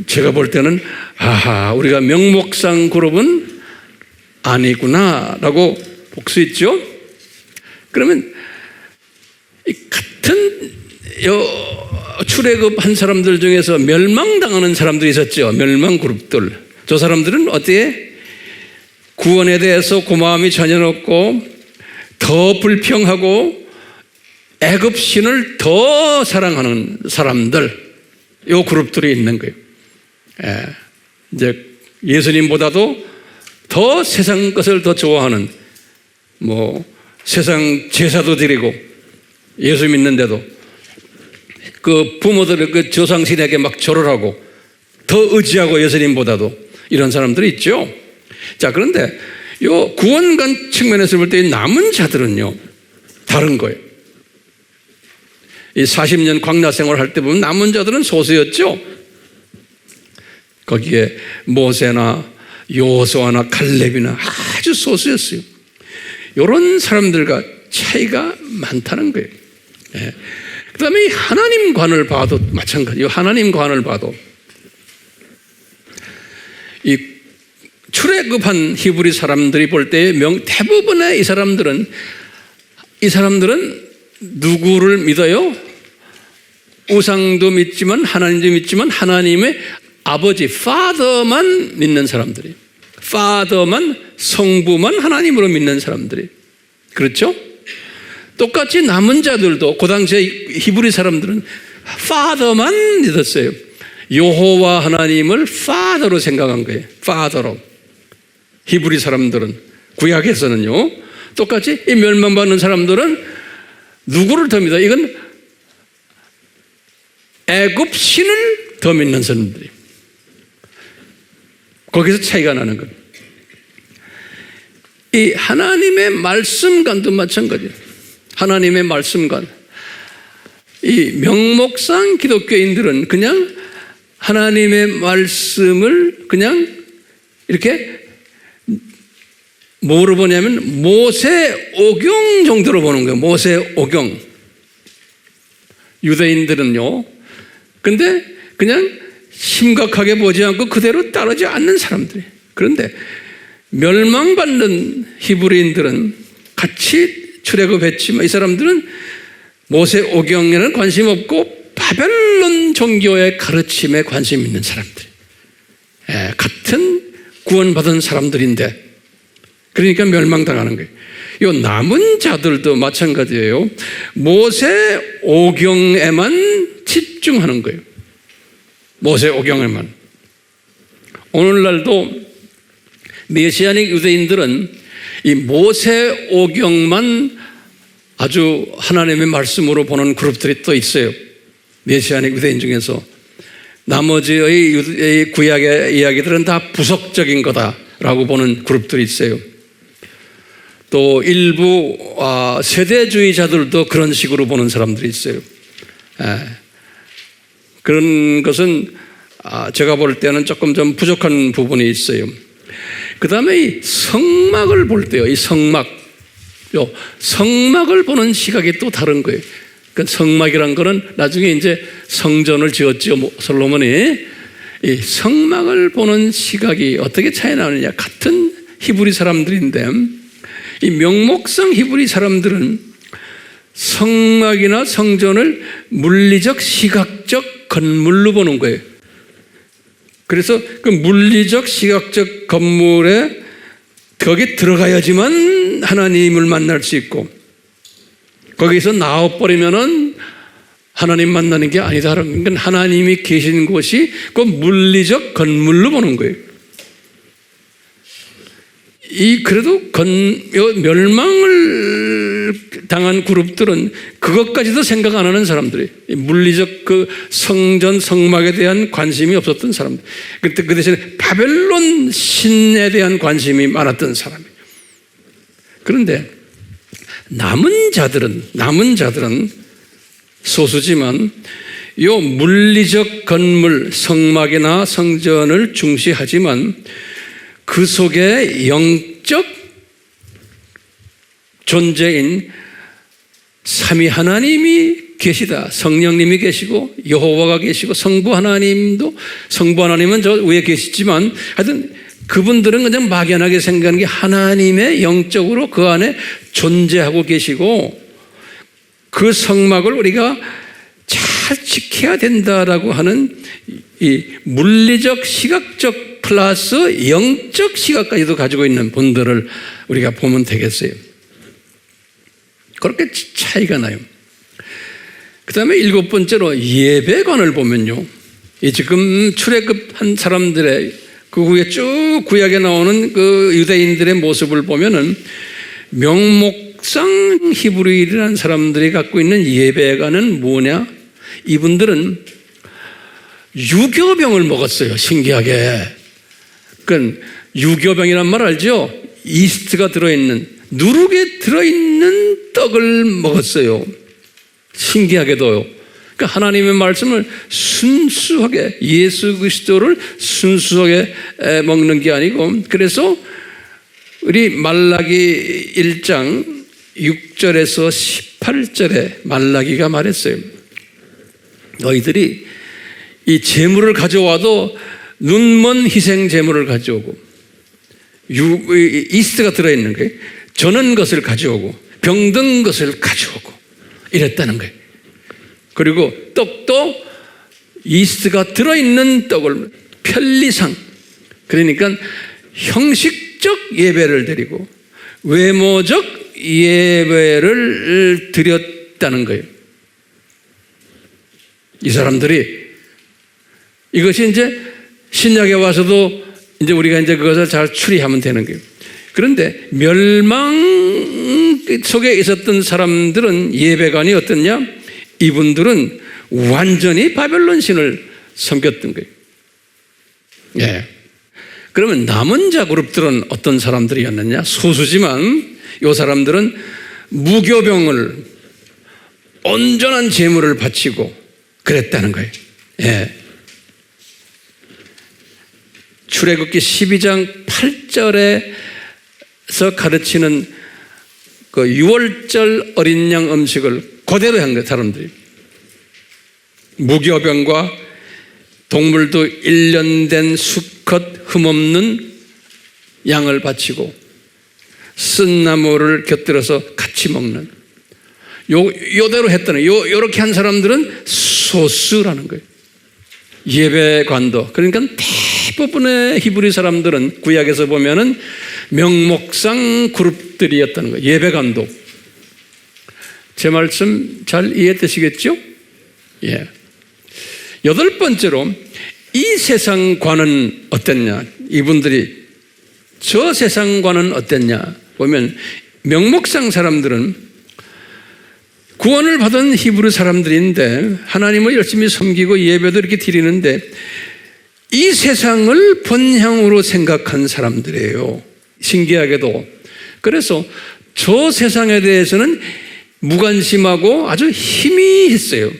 제가 볼 때는 아하, 우리가 명목상 그룹은 아니구나라고 볼 수 있죠. 그러면 이 같은 출애굽한 사람들 중에서 멸망당하는 사람들이 있었죠. 멸망 그룹들. 저 사람들은 어때요? 구원에 대해서 고마움이 전혀 없고 더 불평하고 애굽 신을 더 사랑하는 사람들, 요 그룹들이 있는 거예요. 이제 예수님보다도 더 세상 것을 더 좋아하는, 뭐 세상 제사도 드리고 예수 믿는데도 그 부모들을 그 조상신에게 막 절을 하고 더 의지하고 예수님보다도 이런 사람들이 있죠. 자, 그런데 요 구원관 측면에서 볼 때 남은 자들은요 다른 거예요. 이 40년 광야 생활할 때 보면 남은 자들은 소수였죠. 거기에 모세나 여호수아나 갈렙이나 아주 소수였어요. 이런 사람들과 차이가 많다는 거예요. 그 다음에 하나님관을 봐도 마찬가지예요. 하나님관을 봐도 이 출애굽한 히브리 사람들이 볼 때 대부분의 이 사람들은 누구를 믿어요? 우상도 믿지만 하나님도 믿지만 하나님의 아버지 파더만 믿는 사람들이, 파더만, 성부만 하나님으로 믿는 사람들이, 그렇죠? 똑같이 남은 자들도 그 당시에 히브리 사람들은 파더만 믿었어요. 여호와 하나님을 파더로 생각한 거예요. 파더로. 히브리 사람들은, 구약에서는요 똑같이 이 멸망받는 사람들은 누구를 더 믿어요? 이건 애굽 신을 더 믿는 사람들이. 거기서 차이가 나는 거예요. 이 하나님의 말씀관도 마찬가지예요. 하나님의 말씀관. 이 명목상 기독교인들은 그냥 하나님의 말씀을 그냥 이렇게 뭐로 보냐면 모세오경 정도로 보는 거예요. 모세오경. 유대인들은요. 근데 그냥 심각하게 보지 않고 그대로 따르지 않는 사람들이에요. 그런데 멸망받는 히브리인들은 같이 출애굽했지만 이 사람들은 모세오경에는 관심 없고 바벨론 종교의 가르침에 관심 있는 사람들. 같은 구원받은 사람들인데 그러니까 멸망당하는 거예요. 이 남은 자들도 마찬가지예요. 모세오경에만 집중하는 거예요. 모세오경에만. 오늘날도 메시아닉 유대인들은 이 모세오경만 아주 하나님의 말씀으로 보는 그룹들이 또 있어요. 메시아닉 유대인 중에서. 나머지의 구약의 이야기들은 다 부속적인 거다라고 보는 그룹들이 있어요. 또 일부 세대주의자들도 그런 식으로 보는 사람들이 있어요. 그런 것은 제가 볼 때는 조금 좀 부족한 부분이 있어요. 그 다음에 이 성막을 볼 때요, 이 성막을 보는 시각이 또 다른 거예요. 그러니까 성막이란 거는 나중에 이제 성전을 지었죠, 솔로몬이. 이 성막을 보는 시각이 어떻게 차이 나느냐. 같은 히브리 사람들인데 이 명목상 히브리 사람들은 성막이나 성전을 물리적 시각적 건물로 보는 거예요. 그래서 그 물리적 시각적 건물에 거기 들어가야지만 하나님을 만날 수 있고 거기서 나와버리면은 하나님 만나는 게 아니다. 그러니까 하나님이 계신 곳이 그 물리적 건물로 보는 거예요. 그래도 멸망을 당한 그룹들은 그것까지도 생각 안 하는 사람들이, 물리적 그 성전 성막에 대한 관심이 없었던 사람들. 그때 그 대신에 바벨론 신에 대한 관심이 많았던 사람이에요. 그런데 남은 자들은 소수지만 요 물리적 건물, 성막이나 성전을 중시하지만 그 속에 영적 존재인 삼위 하나님이 계시다. 성령님이 계시고 여호와가 계시고 성부 하나님은 저 위에 계시지만 하여튼 그분들은 그냥 막연하게 생각하는 게 하나님의 영적으로 그 안에 존재하고 계시고 그 성막을 우리가 잘 지켜야 된다라고 하는 이 물리적 시각적 플러스 영적 시각까지도 가지고 있는 분들을 우리가 보면 되겠어요. 그렇게 차이가 나요. 그 다음에 7번째로 예배관을 보면요, 이 지금 출애굽한 사람들의 그 후에 쭉 구약에 나오는 그 유대인들의 모습을 보면은 명목상 히브리인이라는 사람들이 갖고 있는 예배관은 뭐냐? 이분들은 유교병을 먹었어요. 신기하게. 그러니까 유교병이란 말 알죠? 이스트가 들어있는, 누룩에 들어있는 떡을 먹었어요. 신기하게도요. 그러니까 하나님의 말씀을 순수하게, 예수 그리스도를 순수하게 먹는 게 아니고, 그래서 우리 말라기 1장 6절에서 18절에 말라기가 말했어요. 너희들이 이 제물을 가져와도 눈먼 희생 제물을 가져오고, 이스트가 들어있는 거예요. 저는 것을 가져오고 병든 것을 가져오고 이랬다는 거예요. 그리고 떡도 이스트가 들어있는 떡을 편리상, 그러니까 형식적 예배를 드리고 외모적 예배를 드렸다는 거예요. 이 사람들이 이것이 이제 신약에 와서도 이제 우리가 이제 그것을 잘 추리하면 되는 거예요. 그런데 멸망 속에 있었던 사람들은 예배관이 어떻냐? 이분들은 완전히 바벨론 신을 섬겼던 거예요. 예. 그러면 남은 자 그룹들은 어떤 사람들이었느냐? 소수지만 이 사람들은 무교병을, 온전한 제물을 바치고 그랬다는 거예요. 예. 출애굽기 12장 8절에서 가르치는 그 6월절 어린 양 음식을 그대로 한 거예요, 사람들이. 무교병과 동물도 1년 된 수컷 흠없는 양을 바치고 쓴 나무를 곁들여서 같이 먹는, 요대로 했다는, 요렇게 한 사람들은 소수라는 거예요. 예배관도. 그러니까 대부분의 히브리 사람들은 구약에서 보면은 명목상 그룹들이었다는 거예요. 예배관도. 제 말씀 잘 이해되시겠죠? 예. 8번째로 이 세상과는 어땠냐? 이분들이 저 세상과는 어땠냐? 보면 명목상 사람들은 구원을 받은 히브리 사람들인데 하나님을 열심히 섬기고 예배도 이렇게 드리는데 이 세상을 본향으로 생각한 사람들이에요. 신기하게도. 그래서 저 세상에 대해서는 무관심하고 아주 희미했어요.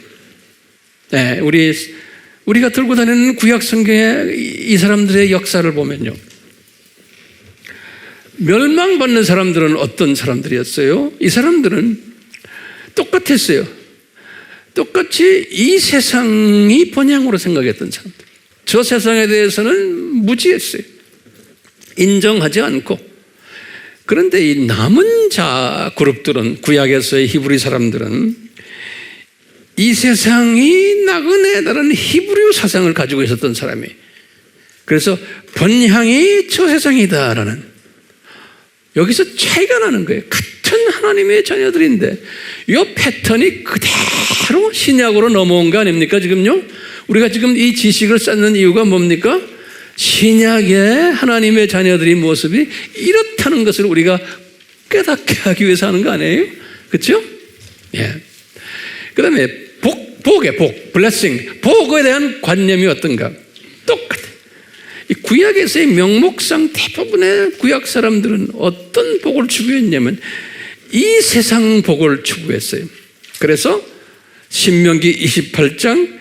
네, 우리가 들고 다니는 구약 성경의 이 사람들의 역사를 보면요, 멸망받는 사람들은 어떤 사람들이었어요? 이 사람들은 똑같았어요. 똑같이 이 세상이 본향으로 생각했던 사람들. 저 세상에 대해서는 무지했어요. 인정하지 않고. 그런데 이 남은 자 그룹들은, 구약에서의 히브리 사람들은 이 세상이 나그네에 따른 히브리 사상을 가지고 있었던 사람이에요. 그래서 본향이 저 세상이다라는, 여기서 차이가 나는 거예요. 같은 하나님의 자녀들인데 이 패턴이 그대로 신약으로 넘어온 거 아닙니까? 지금요, 우리가 지금 이 지식을 쌓는 이유가 뭡니까? 신약의 하나님의 자녀들의 모습이 이렇다는 것을 우리가 깨닫게 하기 위해서 하는 거 아니에요? 그렇죠? 예. 그 다음에 복에 blessing, 복에 대한 관념이 어떤가? 똑같아요. 이 구약에서의 명목상 대부분의 구약 사람들은 어떤 복을 추구했냐면 이 세상 복을 추구했어요. 그래서 신명기 28장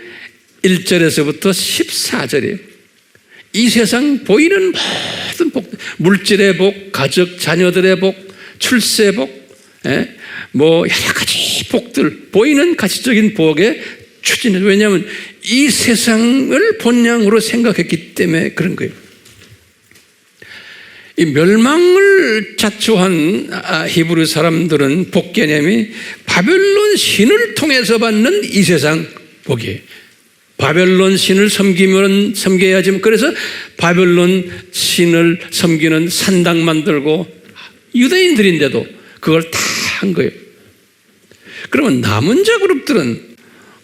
1절에서부터 14절이에요. 이 세상 보이는 모든 복, 물질의 복, 가족, 자녀들의 복, 출세 복, 뭐 여러 가지 복들, 보이는 가시적인 복의 추진을, 왜냐하면 이 세상을 본향으로 생각했기 때문에 그런 거예요. 이 멸망을 자초한 히브리 사람들은 복 개념이 바벨론 신을 통해서 받는 이 세상 복이에요. 바벨론 신을 섬겨야지. 그래서 바벨론 신을 섬기는 산당 만들고, 유대인들인데도 그걸 다 한 거예요. 그러면 남은 자 그룹들은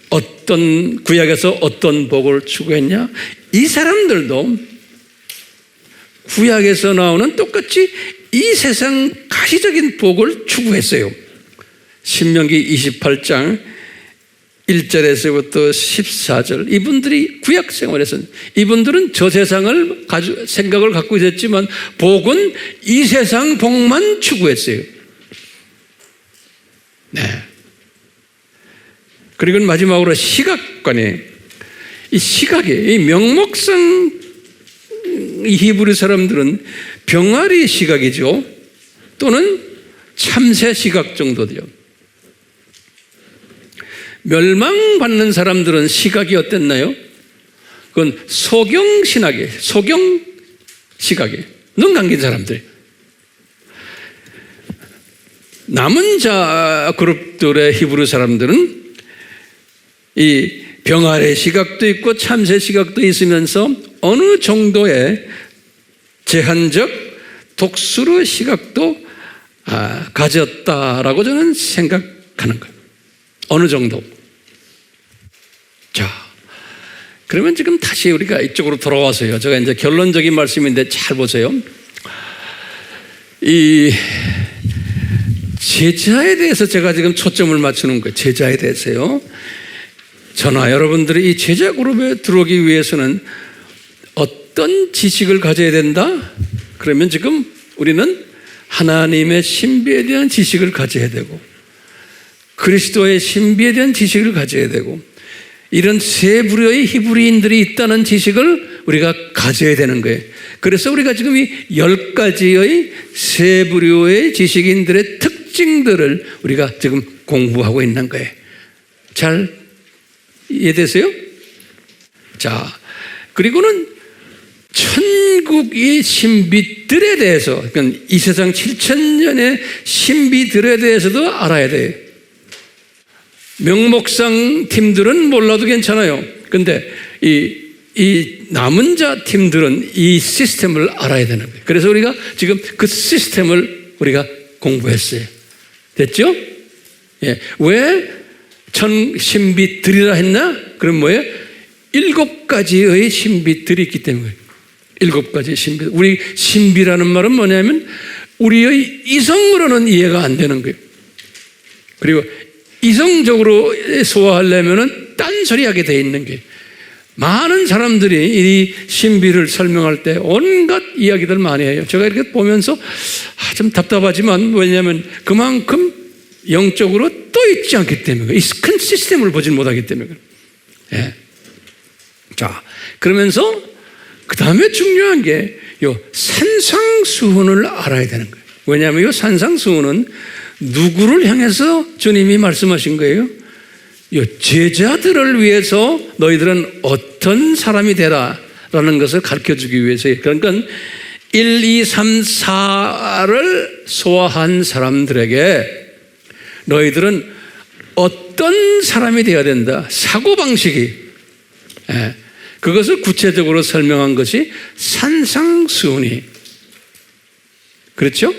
어떤, 구약에서 어떤 복을 추구했냐? 이 사람들도 구약에서 나오는 똑같이 이 세상 가시적인 복을 추구했어요. 신명기 28장 1절에서부터 14절. 이분들이 구약 생활에서, 이분들은 저 세상을 생각을 갖고 있었지만 복은 이 세상 복만 추구했어요. 네. 그리고 마지막으로 시각관에, 이 시각에, 이 명목상 이 히브리 사람들은 병아리 시각이죠. 또는 참새 시각 정도 돼요. 멸망받는 사람들은 시각이 어땠나요? 그건 소경 신학이에요. 소경 시각이에요. 눈 감긴 사람들. 남은 자 그룹들의 히브리 사람들은 이 병아리 시각도 있고 참새 시각도 있으면서 어느 정도의 제한적 독수리 시각도 가졌다라고 저는 생각하는 거예요. 어느 정도. 자, 그러면 지금 다시 우리가 이쪽으로 돌아와서요. 제가 이제 결론적인 말씀인데 잘 보세요. 이 제자에 대해서 제가 지금 초점을 맞추는 거예요. 제자에 대해서요. 저나 여러분들이 이 제자 그룹에 들어오기 위해서는 어떤 지식을 가져야 된다? 그러면 지금 우리는 하나님의 신비에 대한 지식을 가져야 되고, 그리스도의 신비에 대한 지식을 가져야 되고, 이런 세 부류의 히브리인들이 있다는 지식을 우리가 가져야 되는 거예요. 그래서 우리가 지금 이 10가지의 세 부류의 지식인들의 특징들을 우리가 지금 공부하고 있는 거예요. 잘 이해되세요? 자, 그리고는 천국의 신비들에 대해서, 그러니까 이 세상 7,000년의 신비들에 대해서도 알아야 돼요. 명목상 팀들은 몰라도 괜찮아요. 근데 이 남은 자 팀들은 이 시스템을 알아야 되는 거예요. 그래서 우리가 지금 그 시스템을 우리가 공부했어요. 됐죠? 예. 왜 신비들이라 했나? 그럼 뭐예요? 7가지의 신비들이 있기 때문에. 7가지 신비. 우리 신비라는 말은 뭐냐면 우리의 이성으로는 이해가 안 되는 거예요. 그리고 이성적으로 소화하려면 딴소리하게 돼 있는 게, 많은 사람들이 이 신비를 설명할 때 온갖 이야기들 많이 해요. 제가 이렇게 보면서 좀 답답하지만, 왜냐하면 그만큼 영적으로 또 있지 않기 때문에, 이 큰 시스템을 보지 못하기 때문에. 예. 자, 그러면서 그 다음에 중요한 게 요 산상수훈을 알아야 되는 거예요. 왜냐하면 요 산상수훈은 누구를 향해서 주님이 말씀하신 거예요? 이 제자들을 위해서 너희들은 어떤 사람이 되라라는 것을 가르쳐주기 위해서요. 그러니까 1, 2, 3, 4를 소화한 사람들에게 너희들은 어떤 사람이 되어야 된다. 사고방식이. 그것을 구체적으로 설명한 것이 산상수훈이. 그렇죠?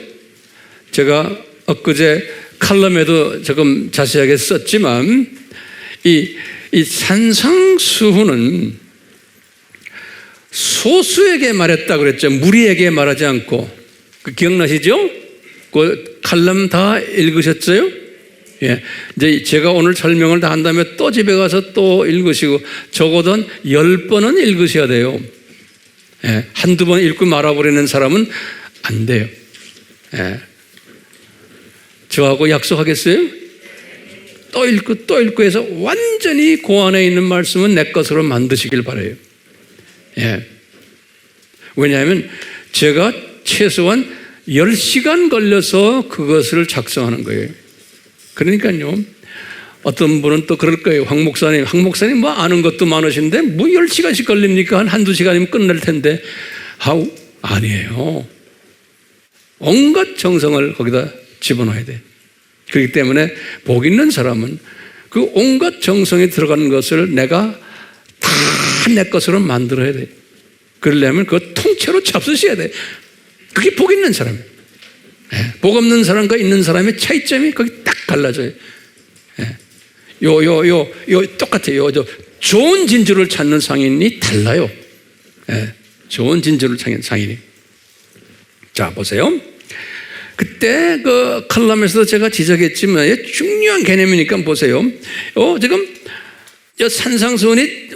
제가 엊그제 칼럼에도 조금 자세하게 썼지만 이 산상수훈은 소수에게 말했다 그랬죠. 무리에게 말하지 않고. 그 기억나시죠? 그 칼럼 다 읽으셨어요? 예. 이제 제가 오늘 설명을 다 한 다음에 또 집에 가서 또 읽으시고, 적어도 10번은 읽으셔야 돼요. 예. 한두 번 읽고 말아버리는 사람은 안 돼요. 예. 저하고 약속하겠어요? 또 읽고 해서 완전히 그 안에 있는 말씀은 내 것으로 만드시길 바라요. 예. 왜냐하면 제가 최소한 10시간 걸려서 그것을 작성하는 거예요. 그러니까요, 어떤 분은 또 그럴 거예요. 황 목사님 뭐 아는 것도 많으신데 뭐 10시간씩 걸립니까? 한두 시간이면 끝날 텐데. 아니에요. 온갖 정성을 거기다 집어넣어야 돼. 그렇기 때문에 복 있는 사람은 그 온갖 정성이 들어가는 것을 내가 다 내 것으로 만들어야 돼. 그러려면 그거 통째로 잡수셔야 돼. 그게 복 있는 사람이에요. 복 없는 사람과 있는 사람의 차이점이 거기 딱 갈라져요. 똑같아요. 좋은 진주를 찾는 상인이 달라요. 좋은 진주를 찾는 상인이. 자, 보세요. 그때 그 칼럼에서도 제가 지적했지만 중요한 개념이니까 보세요. 지금 산상수훈이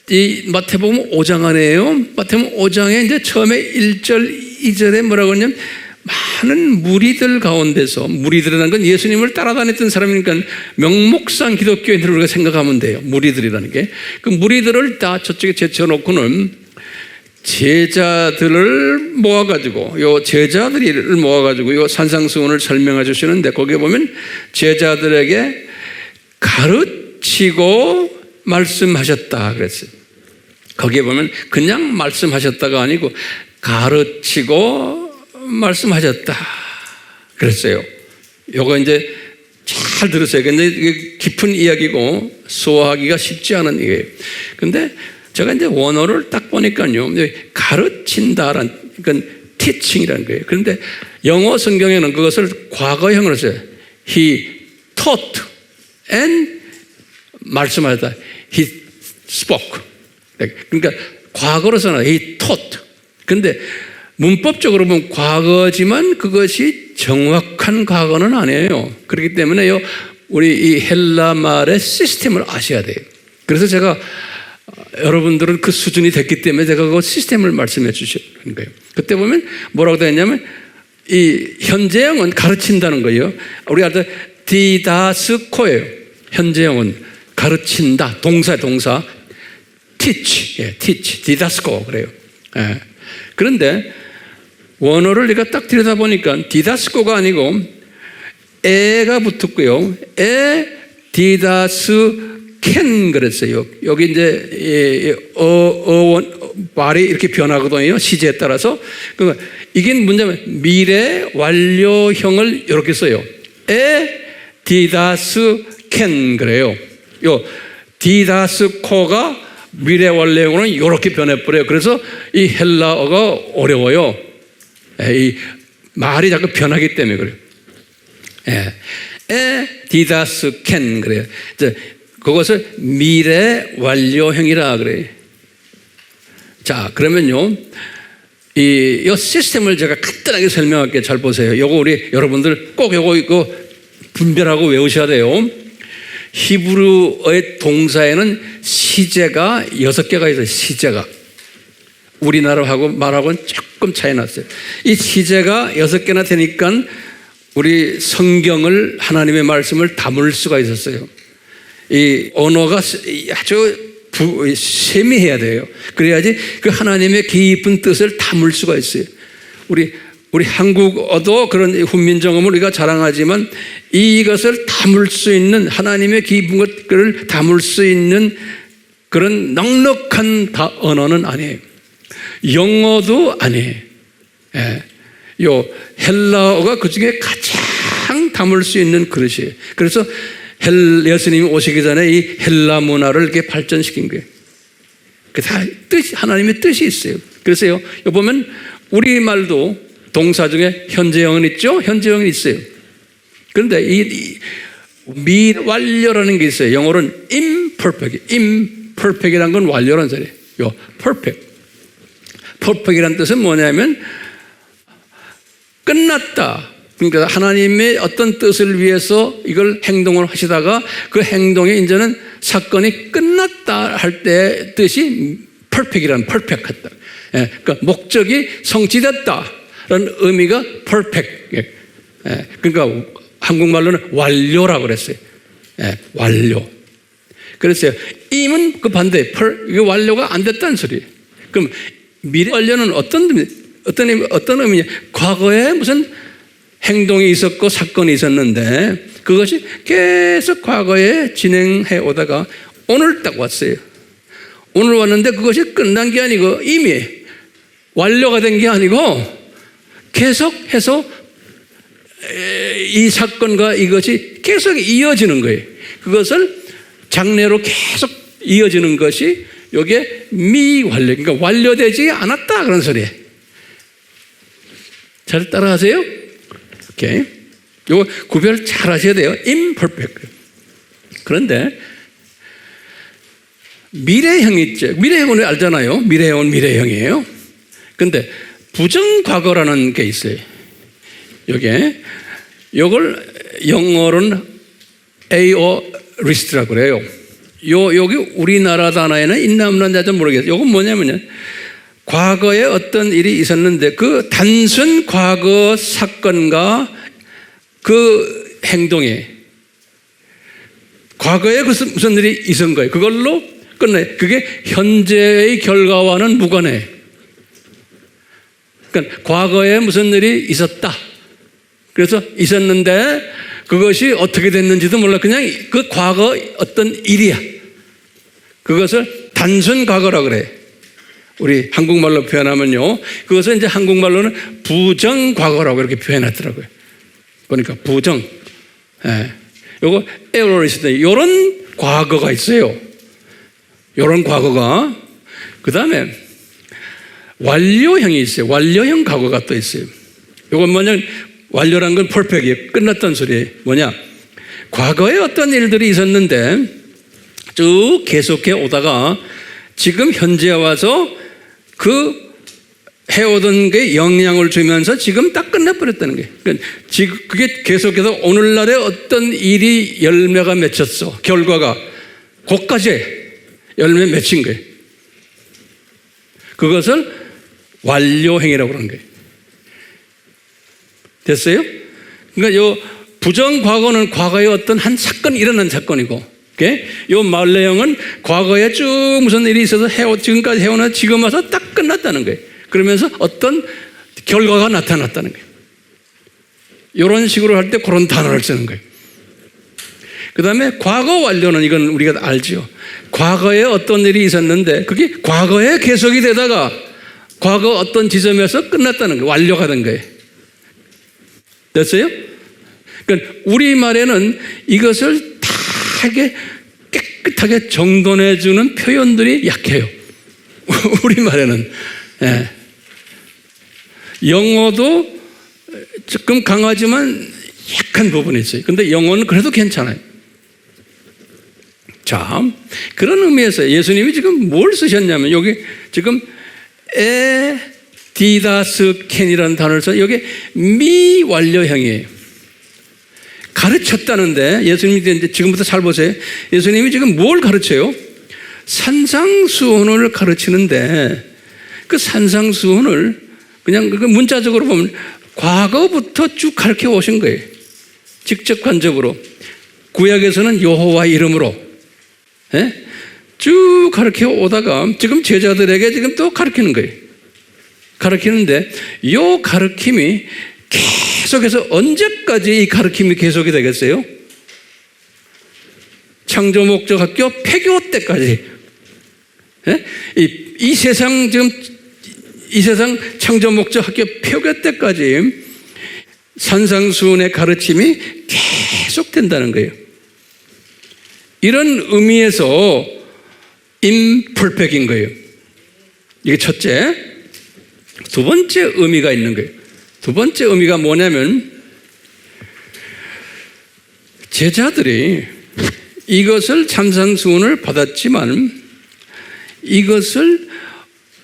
이 마태복음 5장 안에요. 마태복음 5장에 이제 처음에 1절, 2절에 뭐라고 하냐면 많은 무리들 가운데서, 무리들이라는 건 예수님을 따라다녔던 사람이니까 명목상 기독교인들을 우리가 생각하면 돼요. 무리들이라는 게. 그 무리들을 다 저쪽에 제쳐놓고는 제자들을 모아가지고, 제자들을 모아가지고 산상수훈을 설명해 주시는데, 거기에 보면 제자들에게 가르치고 말씀하셨다 그랬어요. 거기에 보면 그냥 말씀하셨다가 아니고 가르치고 말씀하셨다 그랬어요. 요거 이제 잘 들으세요. 근데 이게 깊은 이야기고 소화하기가 쉽지 않은 얘기예요. 근데 제가 이제 원어를 딱 보니까요, 가르친다라는, 그러니까 teaching이라는 거예요. 그런데 영어 성경에는 그것을 과거형으로 써요. He taught and 말씀하셨다. He spoke. 그러니까 과거로서는 he taught. 근데 문법적으로 보면 과거지만 그것이 정확한 과거는 아니에요. 그렇기 때문에요, 우리 이 헬라 말의 시스템을 아셔야 돼요. 그래서 제가 여러분들은 그 수준이 됐기 때문에 제가 그 시스템을 말씀해 주시는 거예요. 그때 보면 뭐라고 되어 있냐면 이 현재형은 가르친다는 거예요. 우리가 디다스코예요. 현재형은 가르친다. 동사. teach, 디다스코 그래요. 그런데 원어를 내가 딱 들여다보니까 디다스코가 아니고 에가 붙었고요. 디다스켄 그랬어요. 여기 이제 말이 이렇게 변하거든요. 시제에 따라서. 그러니까 이게 문제면 미래 완료형을 이렇게 써요. 디다스켄 그래요. 디다스코가 미래 완료형으로는 이렇게 변해버려요. 그래서 이 헬라어가 어려워요. 이 말이 자꾸 변하기 때문에 그래요. 디다스켄 그래요. 이제 그것을 미래 완료형이라 그래요. 자, 그러면요, 이 시스템을 제가 간단하게 설명할게요. 잘 보세요. 요거 우리 여러분들 꼭 이거 분별하고 외우셔야 돼요. 히브리어의 동사에는 시제가 6개가 있어요. 시제가. 우리나라하고 말하고는 조금 차이 났어요. 이 시제가 6개나 되니까 우리 성경을, 하나님의 말씀을 담을 수가 있었어요. 이 언어가 아주 세미해야 돼요. 그래야지 그 하나님의 깊은 뜻을 담을 수가 있어요. 우리 한국어도 그런 훈민정음을 우리가 자랑하지만 이것을 담을 수 있는, 하나님의 깊은 것을 담을 수 있는 그런 넉넉한 언어는 아니에요. 영어도 아니에요. 요 헬라어가 그 중에 가장 담을 수 있는 그릇이에요. 그래서 예수님이 오시기 전에 이 헬라 문화를 이렇게 발전시킨 거예요. 그 다 하나님의 뜻이 있어요. 그래서요, 보면 우리말도 동사 중에 현재형은 있죠? 현재형은 있어요. 그런데 이 미완료라는 게 있어요. 영어로는 imperfect이라는 건 완료라는 소리예요. perfect이라는 뜻은 뭐냐면 끝났다. 그러니까 하나님의 어떤 뜻을 위해서 이걸 행동을 하시다가 그 행동에 이제는 사건이 끝났다 할 때 뜻이 perfect하다. 그러니까 목적이 성취됐다 라는 의미가 perfect. 그러니까 한국말로는 완료라고 그랬어요. 예, 완료. 그랬어요. 임은 그 반대, 이게 완료가 안 됐다는 소리예요. 그럼 미래 완료는 어떤 의미냐? 과거에 무슨 행동이 있었고 사건이 있었는데 그것이 계속 과거에 진행해 오다가 오늘 딱 왔어요. 오늘 왔는데 그것이 끝난 게 아니고 이미 완료가 된 게 아니고 계속해서 이 사건과 이것이 계속 이어지는 거예요. 그것을 장래로 계속 이어지는 것이 이게 미완료, 그러니까 완료되지 않았다 그런 소리예요. 잘 따라하세요? 오케이. 이거 구별 잘 하셔야 돼요. imperfect. 그런데 미래형이 있죠. 미래형은 알잖아요. 미래형은 미래형이에요. 그런데 부정과거라는 게 있어요. 이걸 영어로는 aorist라고 그래요. 여기 우리나라 단어에는 있나 없는지 좀 모르겠어요. 이건 뭐냐면요. 과거에 어떤 일이 있었는데 그 단순 과거 사건과 그 행동에 과거에 무슨 일이 있은 거예요. 그걸로 끝내. 그게 현재의 결과와는 무관해. 그러니까 과거에 무슨 일이 있었다. 그래서 있었는데 그것이 어떻게 됐는지도 몰라. 그냥 그 과거 어떤 일이야. 그것을 단순 과거라고 그래. 우리 한국말로 표현하면요. 그것을 이제 한국말로는 부정과거라고 이렇게 표현하더라고요. 그러니까 부정. 예. 요거 에어로리스트. 이런 과거가 있어요. 이런 과거가. 그 다음에 완료형이 있어요. 완료형 과거가 또 있어요. 이건 뭐냐면 완료란 건 퍼펙트예요. 끝났던 소리예요. 뭐냐? 과거에 어떤 일들이 있었는데 쭉 계속해 오다가 지금 현재에 와서 그 해오던 게 영향을 주면서 지금 딱 끝내버렸다는 거예요. 그러니까 지금 그게 계속해서 오늘날에 어떤 일이 열매가 맺혔어. 결과가 그것까지 열매 맺힌 거예요. 그것을 완료행위라고 그러는 거예요. 됐어요? 그러니까 요 부정과거는 과거에 어떤 한 사건이 일어난 사건이고, 요 만료형은 과거에 쭉 무슨 일이 있어서 지금까지 해오나 지금 와서 딱 끝났다는 거예요. 그러면서 어떤 결과가 나타났다는 거예요. 이런 식으로 할 때 그런 단어를 쓰는 거예요. 그 다음에 과거 완료는 이건 우리가 알죠. 과거에 어떤 일이 있었는데 그게 과거에 계속이 되다가 과거 어떤 지점에서 끝났다는 거예요. 완료가 된 거예요. 됐어요? 그러니까 우리말에는 이것을 다 깨끗하게 정돈해주는 표현들이 약해요. 우리말에는. 예. 영어도 조금 강하지만 약한 부분이 있어요. 근데 영어는 그래도 괜찮아요. 자, 그런 의미에서 예수님이 지금 뭘 쓰셨냐면 여기 지금 디다스 캔이라는 단어를 써서 여기 미완료형이에요. 가르쳤다는데 예수님이 지금부터 잘 보세요. 예수님이 지금 뭘 가르쳐요? 산상수훈을 가르치는데 그 산상수훈을 그냥 그 문자적으로 보면 과거부터 쭉 가르쳐 오신 거예요. 직접관적으로. 구약에서는 여호와 이름으로 쭉 가르쳐 오다가 지금 제자들에게 지금 또 가르치는 거예요. 가르치는데 이 가르침이 계속해서 언제까지 이 가르침이 계속이 되겠어요? 창조목적학교 폐교 때까지. 이 세상 창조목적학교 폐교 때까지 산상수훈의 가르침이 계속된다는 거예요. 이런 의미에서 imperfect인 거예요. 이게 첫째. 두 번째 의미가 있는 거예요. 두 번째 의미가 뭐냐면 제자들이 이것을 산상수훈을 받았지만 이것을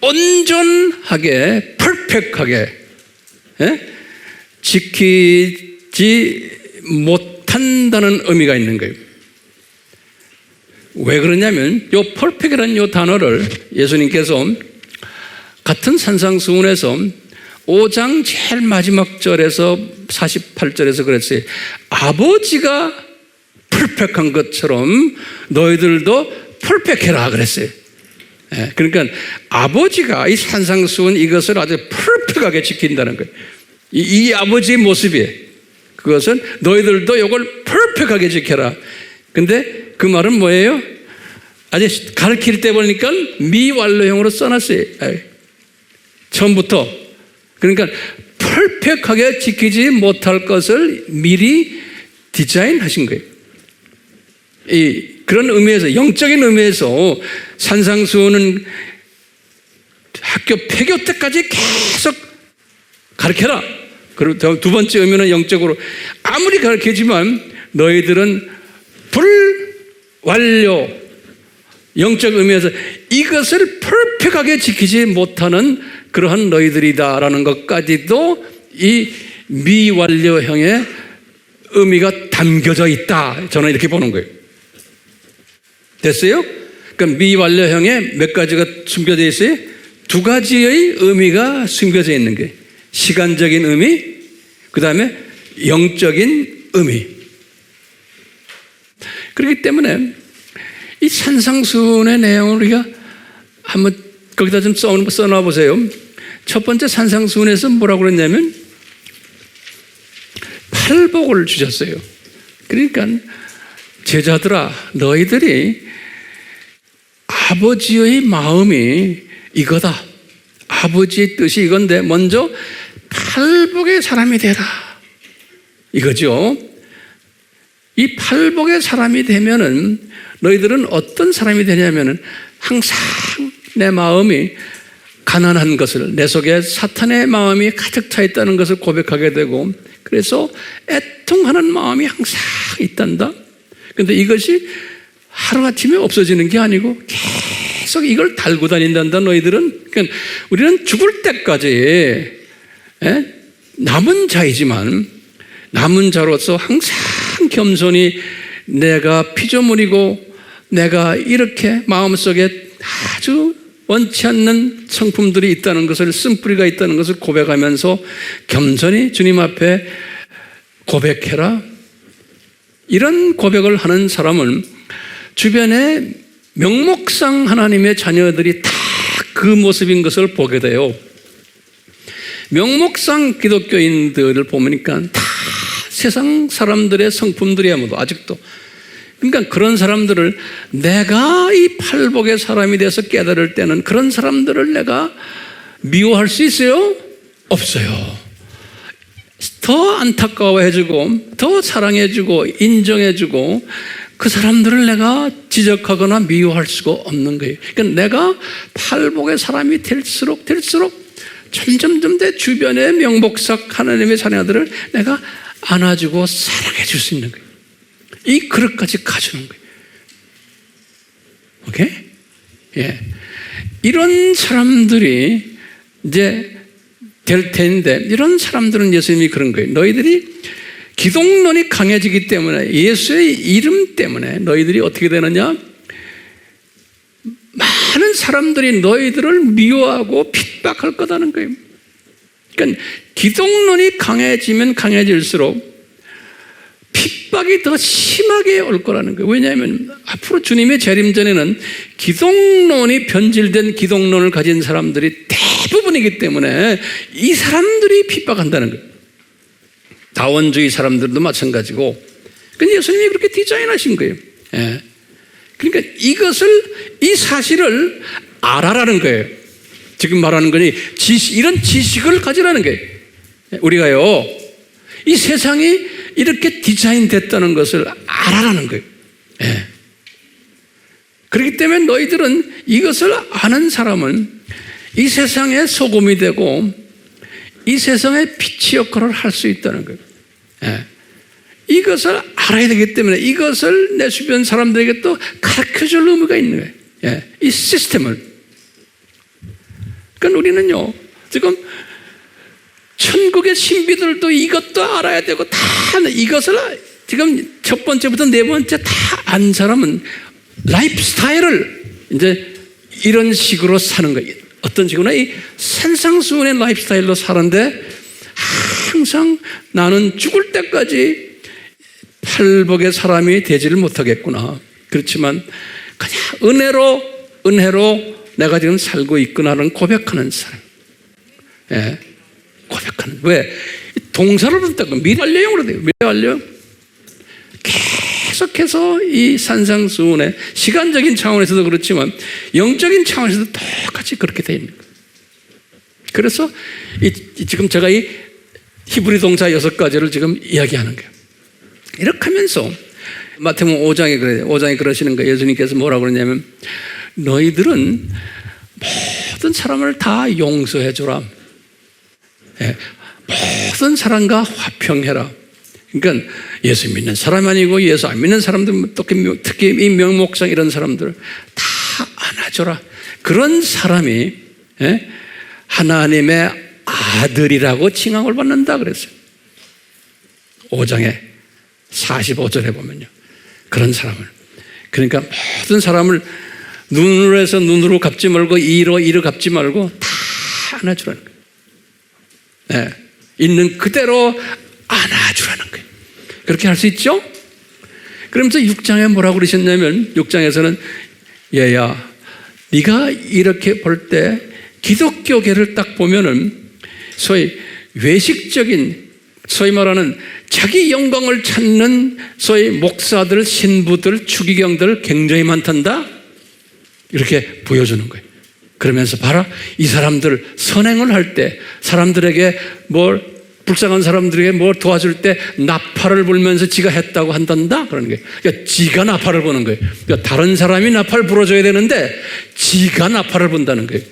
온전하게 퍼펙트하게 지키지 못한다는 의미가 있는 거예요. 왜 그러냐면 이 퍼펙트라는 이 단어를 예수님께서 같은 산상수훈에서 5장 제일 마지막 절에서 48절에서 그랬어요. 아버지가 퍼펙트한 것처럼 너희들도 퍼펙트해라 그랬어요. 그러니까 아버지가 이 산상수훈 이것을 아주 퍼펙트하게 지킨다는 거예요. 이 아버지의 모습이에요. 그것은 너희들도 이걸 퍼펙트하게 지켜라. 근데 그 말은 뭐예요? 아직 가르칠 때 보니까 미완료형으로 써놨어요. 처음부터. 그러니까 퍼펙트하게 지키지 못할 것을 미리 디자인하신 거예요. 그런 의미에서, 영적인 의미에서 산상수훈은 학교 폐교 때까지 계속 가르쳐라. 그리고 두 번째 의미는 영적으로 아무리 가르치지만 너희들은 불완료, 영적 의미에서 이것을 퍼펙트하게 지키지 못하는 그러한 너희들이다라는 것까지도 이 미완료형의 의미가 담겨져 있다. 저는 이렇게 보는 거예요. 됐어요? 그러니까 미완료형에 몇 가지가 숨겨져 있어요? 두 가지의 의미가 숨겨져 있는 거예요. 시간적인 의미, 그 다음에 영적인 의미. 그렇기 때문에 이 산상수훈의 내용을 우리가 한번 거기다 좀 써놔 보세요. 첫 번째 산상수훈에서 뭐라고 그랬냐면 팔복을 주셨어요. 그러니까 제자들아, 너희들이 아버지의 마음이 이거다. 아버지의 뜻이 이건데 먼저 팔복의 사람이 되라. 이거죠. 이 팔복의 사람이 되면은 너희들은 어떤 사람이 되냐면은 항상 내 마음이 가난한 것을, 내 속에 사탄의 마음이 가득 차 있다는 것을 고백하게 되고, 그래서 애통하는 마음이 항상 있단다. 그런데 이것이 하루아침에 없어지는 게 아니고 계속 이걸 달고 다닌단다. 너희들은. 그러니까 우리는 죽을 때까지 남은 자이지만 남은 자로서 항상 겸손히 내가 피조물이고 내가 이렇게 마음속에 아주 원치 않는 성품들이 있다는 것을, 쓴뿌리가 있다는 것을 고백하면서 겸손히 주님 앞에 고백해라. 이런 고백을 하는 사람은 주변에 명목상 하나님의 자녀들이 다 그 모습인 것을 보게 돼요. 명목상 기독교인들을 보니까 다 세상 사람들의 성품들이야 모두 아직도. 그러니까 그런 사람들을 내가 이 팔복의 사람이 돼서 깨달을 때는 그런 사람들을 내가 미워할 수 있어요? 없어요. 더 안타까워해주고 더 사랑해주고 인정해주고 그 사람들을 내가 지적하거나 미워할 수가 없는 거예요. 그러니까 내가 팔복의 사람이 될수록 점점 내 주변의 명복삭 하나님의 자녀들을 내가 안아주고 사랑해 줄 수 있는 거예요. 이 그릇까지 가주는 거예요. 오케이? 예. 이런 사람들이 이제 될 텐데, 이런 사람들은 예수님이 그런 거예요. 너희들이 기독론이 강해지기 때문에, 예수의 이름 때문에 너희들이 어떻게 되느냐? 많은 사람들이 너희들을 미워하고 핍박할 거다는 거예요. 그러니까 기독론이 강해지면 강해질수록 핍박이 더 심하게 올 거라는 거예요. 왜냐하면 앞으로 주님의 재림 전에는 기독론이 변질된 기독론을 가진 사람들이 대부분이기 때문에 이 사람들이 핍박한다는 거예요. 다원주의 사람들도 마찬가지고. 그러니까 예수님이 그렇게 디자인하신 거예요. 예. 그러니까 이 사실을 알아라는 거예요. 지금 말하는 거니 이런 지식을 가지라는 거예요. 우리가요, 이 세상이 이렇게 디자인됐다는 것을 알아라는 거예요. 예. 그렇기 때문에 너희들은 이것을 아는 사람은 이 세상의 소금이 되고 이 세상의 빛의 역할을 할 수 있다는 거예요. 예. 이것을 알아야 되기 때문에 이것을 내 주변 사람들에게 또 가르쳐줄 의무가 있는 거예요. 예. 이 시스템을. 그러니까 우리는요, 지금 천국의 신비들도 이것도 알아야 되고 다 이것을 지금 첫 번째부터 네 번째 다 안 사람은 라이프 스타일을 이제 이런 식으로 사는 거예요. 어떤 식으로 이 산상수훈의 라이프스타일로 사는데 항상 나는 죽을 때까지 팔복의 사람이 되지를 못하겠구나. 그렇지만 그냥 은혜로 내가 지금 살고 있구나는 고백하는 사람. 예, 고백하는. 왜? 동사를 붙다고 미래 완료형으로 돼요. 미래 완료형. 계속해서 이 산상수훈의 시간적인 차원에서도 그렇지만 영적인 차원에서도 똑같이 그렇게 되어 있는 거예요. 그래서 지금 제가 이 히브리 동사 6가지를 지금 이야기하는 거예요. 이렇게 하면서 마태복음 5장에 그래요. 5장에 그러시는 거예요. 예수님께서 뭐라고 그러냐면 너희들은 모든 사람을 다 용서해 주라. 예, 모든 사람과 화평해라. 그러니까 예수 믿는 사람 아니고 예수 안 믿는 사람들, 특히 이 명목상 이런 사람들 다 안아줘라. 그런 사람이 하나님의 아들이라고 칭함을 받는다 그랬어요. 5장에 45절에 보면요. 그런 사람을. 그러니까 모든 사람을 눈으로 해서 눈으로 갚지 말고 이로 갚지 말고 다 안아주라는 거예요. 네. 있는 그대로 안아주라는 거예요. 그렇게 할 수 있죠? 그러면서 6장에 뭐라고 그러셨냐면 6장에서는 얘야 네가 이렇게 볼 때 기독교계를 딱 보면은 소위 외식적인 소위 말하는 자기 영광을 찾는 소위 목사들, 신부들, 추기경들 굉장히 많단다 이렇게 보여주는 거예요. 그러면서 봐라 이 사람들 선행을 할 때 사람들에게 불쌍한 사람들에게 뭘 도와줄 때 나팔을 불면서 지가 했다고 한단다 그러는 거예요. 그러니까 지가 나팔을 부는 거예요. 그러니까 다른 사람이 나팔을 불어줘야 되는데 지가 나팔을 분다는 거예요.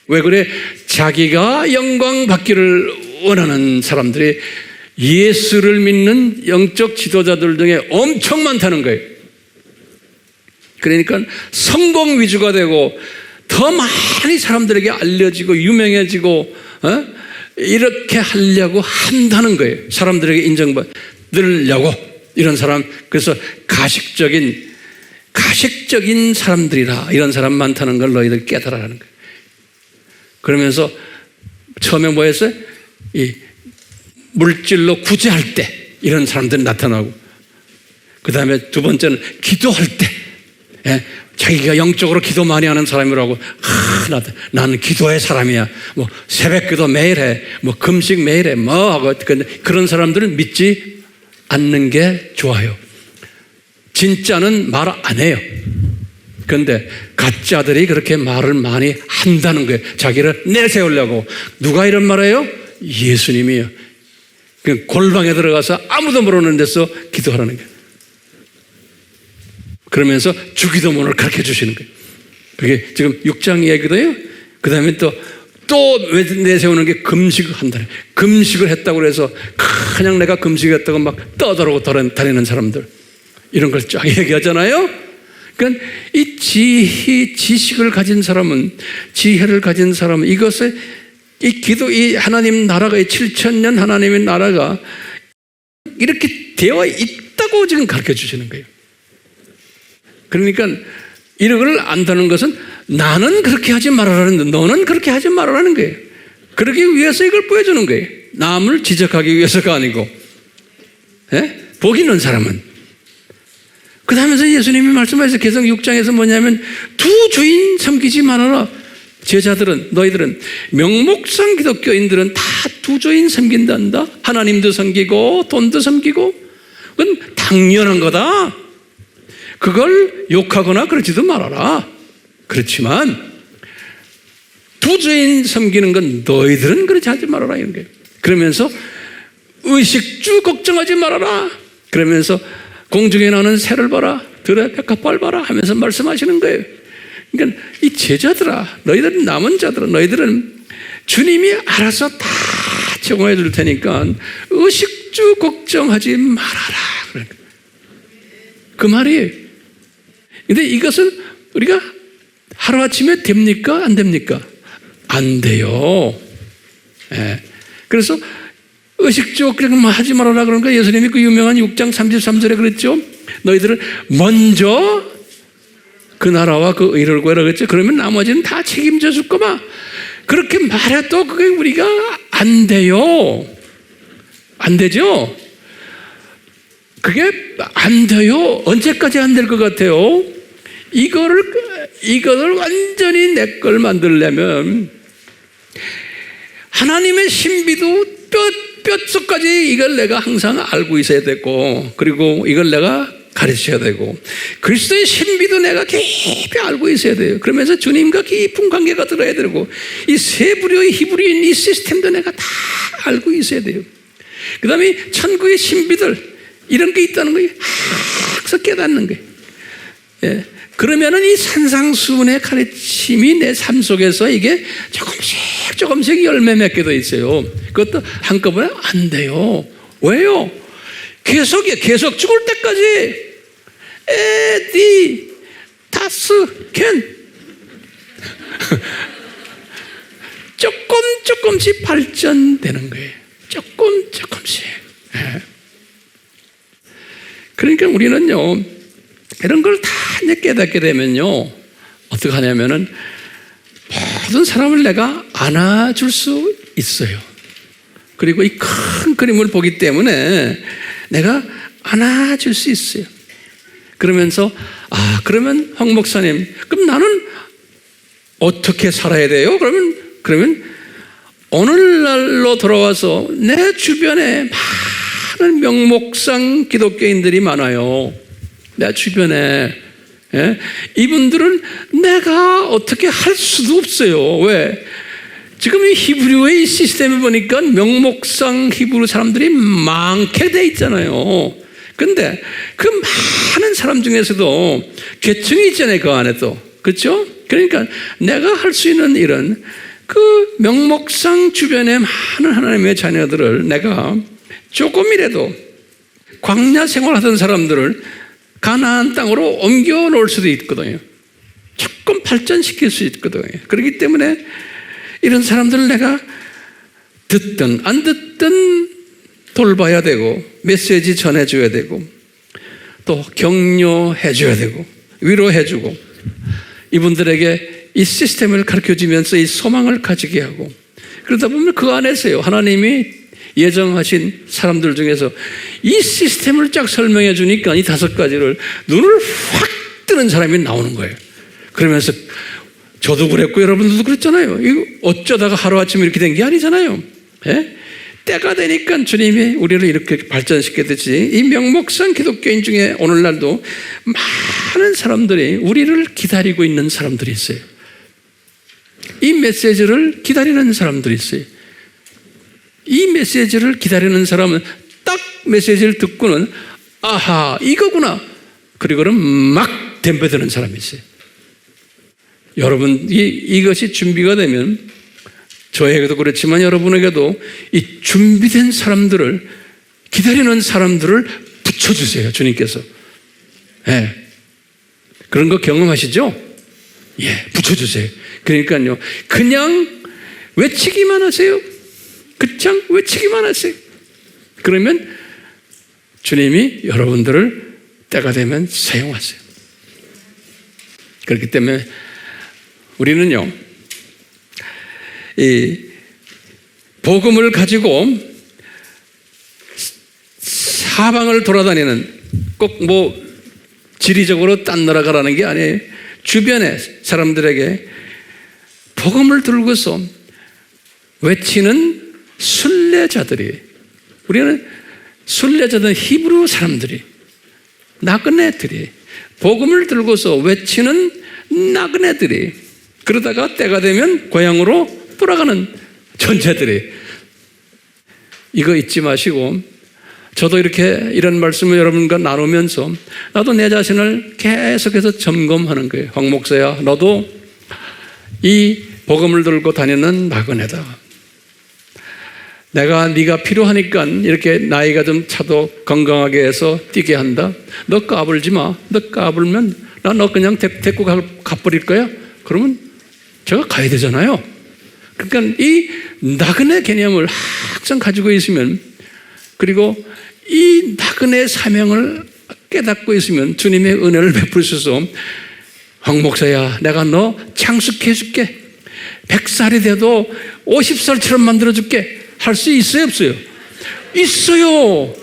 왜 그래? 자기가 영광 받기를 원하는 사람들이 예수를 믿는 영적 지도자들 중에 엄청 많다는 거예요. 그러니까 성공 위주가 되고 더 많이 사람들에게 알려지고 유명해지고 이렇게 하려고 한다는 거예요. 사람들에게 인정받으려고 이런 사람. 그래서 가식적인 사람들이라 이런 사람 많다는 걸 너희들 깨달아라는 거예요. 그러면서 처음에 뭐 했어요? 이 물질로 구제할 때 이런 사람들이 나타나고 그 다음에 두 번째는 기도할 때 자기가 영적으로 기도 많이 하는 사람이라고 나는 기도의 사람이야. 새벽 기도 매일 해. 금식 매일 해. 하고 그런 사람들을 믿지 않는 게 좋아요. 진짜는 말 안 해요. 그런데 가짜들이 그렇게 말을 많이 한다는 거예요. 자기를 내세우려고. 누가 이런 말해요? 예수님이요. 골방에 들어가서 아무도 모르는 데서 기도하라는 거예요. 그러면서 주기도문을 가르쳐 주시는 거예요. 그게 지금 6장 얘기도요. 그 다음에 또 내세우는 게 금식을 한다. 금식을 했다고 해서 그냥 내가 금식했다고 막 떠들고 다니는 사람들. 이런 걸 쫙 얘기하잖아요. 그러니까 이 지식을 가진 사람은, 지혜를 가진 사람은 이것에 이 하나님 나라가, 이 7,000년 하나님의 나라가 이렇게 되어 있다고 지금 가르쳐 주시는 거예요. 그러니까 이런 걸 안다는 것은 나는 그렇게 하지 말아라는데 너는 그렇게 하지 말아라는 거예요. 그러기 위해서 이걸 보여주는 거예요. 남을 지적하기 위해서가 아니고. 복 있는 사람은. 그 다음에서 예수님이 말씀하셔서 계속 6장에서 뭐냐면 두 주인 섬기지 말아라. 제자들은, 너희들은, 명목상 기독교인들은 다 두 주인 섬긴단다. 하나님도 섬기고 돈도 섬기고. 그건 당연한 거다. 그걸 욕하거나 그러지도 말아라. 그렇지만 두 주인 섬기는 건 너희들은 그렇지 하지 말아라 이런 거예요. 그러면서 의식주 걱정하지 말아라. 그러면서 공중에 나는 새를 봐라. 들의 백합발 봐라 하면서 말씀하시는 거예요. 그러니까 이 제자들아, 너희들은 남은 자들아, 너희들은 주님이 알아서 다 제공해 줄 테니까 의식주 걱정하지 말아라. 그 말이에요. 근데 이것은 우리가 하루아침에 됩니까? 안 됩니까? 안 돼요. 그래서 의식주 하지 말아라 그러니까 예수님이 그 유명한 6장 33절에 그랬죠. 너희들은 먼저 그 나라와 그 의를 구하라 그랬죠. 그러면 나머지는 다 책임져 줄 거마. 그렇게 말해도 그게 우리가 안 돼요. 안 되죠? 그게 안 돼요. 언제까지 안 될 것 같아요? 이거를 완전히 내 걸 만들려면 하나님의 신비도 뼛속까지 이걸 내가 항상 알고 있어야 되고, 그리고 이걸 내가 가르쳐야 되고, 그리스도의 신비도 내가 깊이 알고 있어야 돼요. 그러면서 주님과 깊은 관계가 들어야 되고, 이 세 부류의 히브리인 이 시스템도 내가 다 알고 있어야 돼요. 그 다음에 천국의 신비들, 이런 게 있다는 거예요. 항상 깨닫는 거예요. 예. 그러면은 이 산상수훈의 가르침이 내 삶 속에서 이게 조금씩 열매 맺게 돼 있어요. 그것도 한꺼번에 안 돼요. 왜요? 계속 죽을 때까지 에디 다스 켄 조금씩 발전되는 거예요. 조금씩. 예. 그러니까 우리는요, 이런 걸 다 깨닫게 되면요, 어떻게 하냐면은 모든 사람을 내가 안아줄 수 있어요. 그리고 이 큰 그림을 보기 때문에 내가 안아줄 수 있어요. 그러면서, 그러면 황 목사님, 그럼 나는 어떻게 살아야 돼요? 그러면 오늘날로 돌아와서 내 주변에 많은 명목상 기독교인들이 많아요. 내 주변에. 예? 이분들은 내가 어떻게 할 수도 없어요. 왜? 지금 이 히브리어의 시스템을 보니까 명목상 히브리 사람들이 많게 돼 있잖아요. 근데 그 많은 사람 중에서도 계층이 있잖아요. 그 안에 또. 그렇죠? 그러니까 내가 할 수 있는 일은 그 명목상 주변에 많은 하나님의 자녀들을 내가 조금이라도 광야 생활하던 사람들을 가나안 땅으로 옮겨 놓을 수도 있거든요. 조금 발전시킬 수 있거든요. 그렇기 때문에 이런 사람들을 내가 듣든 안 듣든 돌봐야 되고, 메시지 전해줘야 되고, 또 격려해줘야 되고, 위로해주고, 이분들에게 이 시스템을 가르쳐주면서 이 소망을 가지게 하고, 그러다 보면 그 안에서요, 하나님이 예정하신 사람들 중에서 이 시스템을 쫙 설명해 주니까 이 5가지를 눈을 확 뜨는 사람이 나오는 거예요. 그러면서 저도 그랬고 여러분들도 그랬잖아요. 이거 어쩌다가 하루아침에 이렇게 된 게 아니잖아요. 예? 때가 되니까 주님이 우리를 이렇게 발전시켰듯이 이 명목상 기독교인 중에 오늘날도 많은 사람들이 우리를 기다리고 있는 사람들이 있어요. 이 메시지를 기다리는 사람들이 있어요. 이 메시지를 기다리는 사람은 딱 메시지를 듣고는 아하, 이거구나. 그리고는 막 덤벼드는 사람이 있어요. 여러분, 이것이 준비가 되면 저에게도 그렇지만 여러분에게도 이 준비된 사람들을, 기다리는 사람들을 붙여주세요. 주님께서. 예. 그런 거 경험하시죠? 예, 붙여주세요. 그러니까요, 그냥 외치기만 하세요. 그냥 외치기만 하세요. 그러면 주님이 여러분들을 때가 되면 사용하세요. 그렇기 때문에 우리는요, 이 복음을 가지고 사방을 돌아다니는, 꼭 뭐 지리적으로 딴 나라 가라는 게 아니에요. 주변의 사람들에게 복음을 들고서 외치는 순례자들이, 우리는 순례자들 히브리 사람들이, 나그네들이, 복음을 들고서 외치는 나그네들이, 그러다가 때가 되면 고향으로 돌아가는 존재들이, 이거 잊지 마시고, 저도 이렇게 이런 말씀을 여러분과 나누면서 나도 내 자신을 계속해서 점검하는 거예요. 황 목사야, 너도 이 복음을 들고 다니는 나그네다. 내가 네가 필요하니까 이렇게 나이가 좀 차도 건강하게 해서 뛰게 한다. 너 까불지 마. 너 까불면 나 너 그냥 데리고 가버릴 거야. 그러면 제가 가야 되잖아요. 그러니까 이 나그네 개념을 항상 가지고 있으면, 그리고 이 나그네 사명을 깨닫고 있으면 주님의 은혜를 베푸셔서 황 목사야, 내가 너 창숙해 줄게. 100살이 돼도 50살처럼 만들어 줄게. 할 수 있어요, 없어요? 있어요.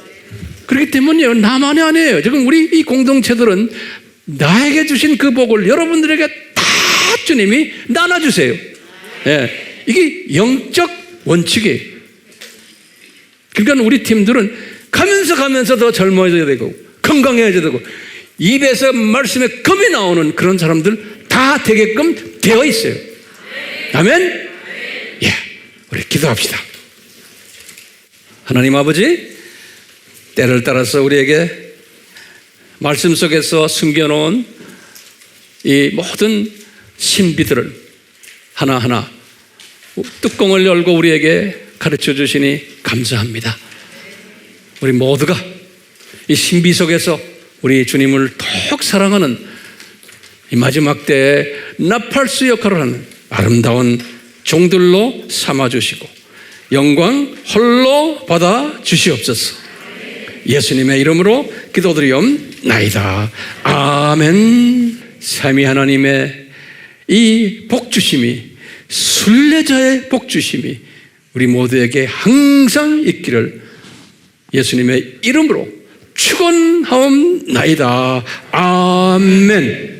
그렇기 때문에 나만이 아니에요. 지금 우리 이 공동체들은 나에게 주신 그 복을 여러분들에게 다 주님이 나눠주세요. 예, 이게 영적 원칙이에요. 그러니까 우리 팀들은 가면서 더 젊어져야 되고 건강해져야 되고 입에서 말씀에 금이 나오는 그런 사람들 다 되게끔 되어 있어요. 아멘? 예, 우리 기도합시다. 하나님 아버지, 때를 따라서 우리에게 말씀 속에서 숨겨놓은 이 모든 신비들을 하나하나 뚜껑을 열고 우리에게 가르쳐 주시니 감사합니다. 우리 모두가 이 신비 속에서 우리 주님을 더욱 사랑하는 이 마지막 때에 나팔수 역할을 하는 아름다운 종들로 삼아주시고 영광 홀로 받아 주시옵소서. 예수님의 이름으로 기도드리옵나이다. 아멘. 삼위 하나님의 이 복주심이, 순례자의 복주심이 우리 모두에게 항상 있기를 예수님의 이름으로 축원하옵나이다. 아멘.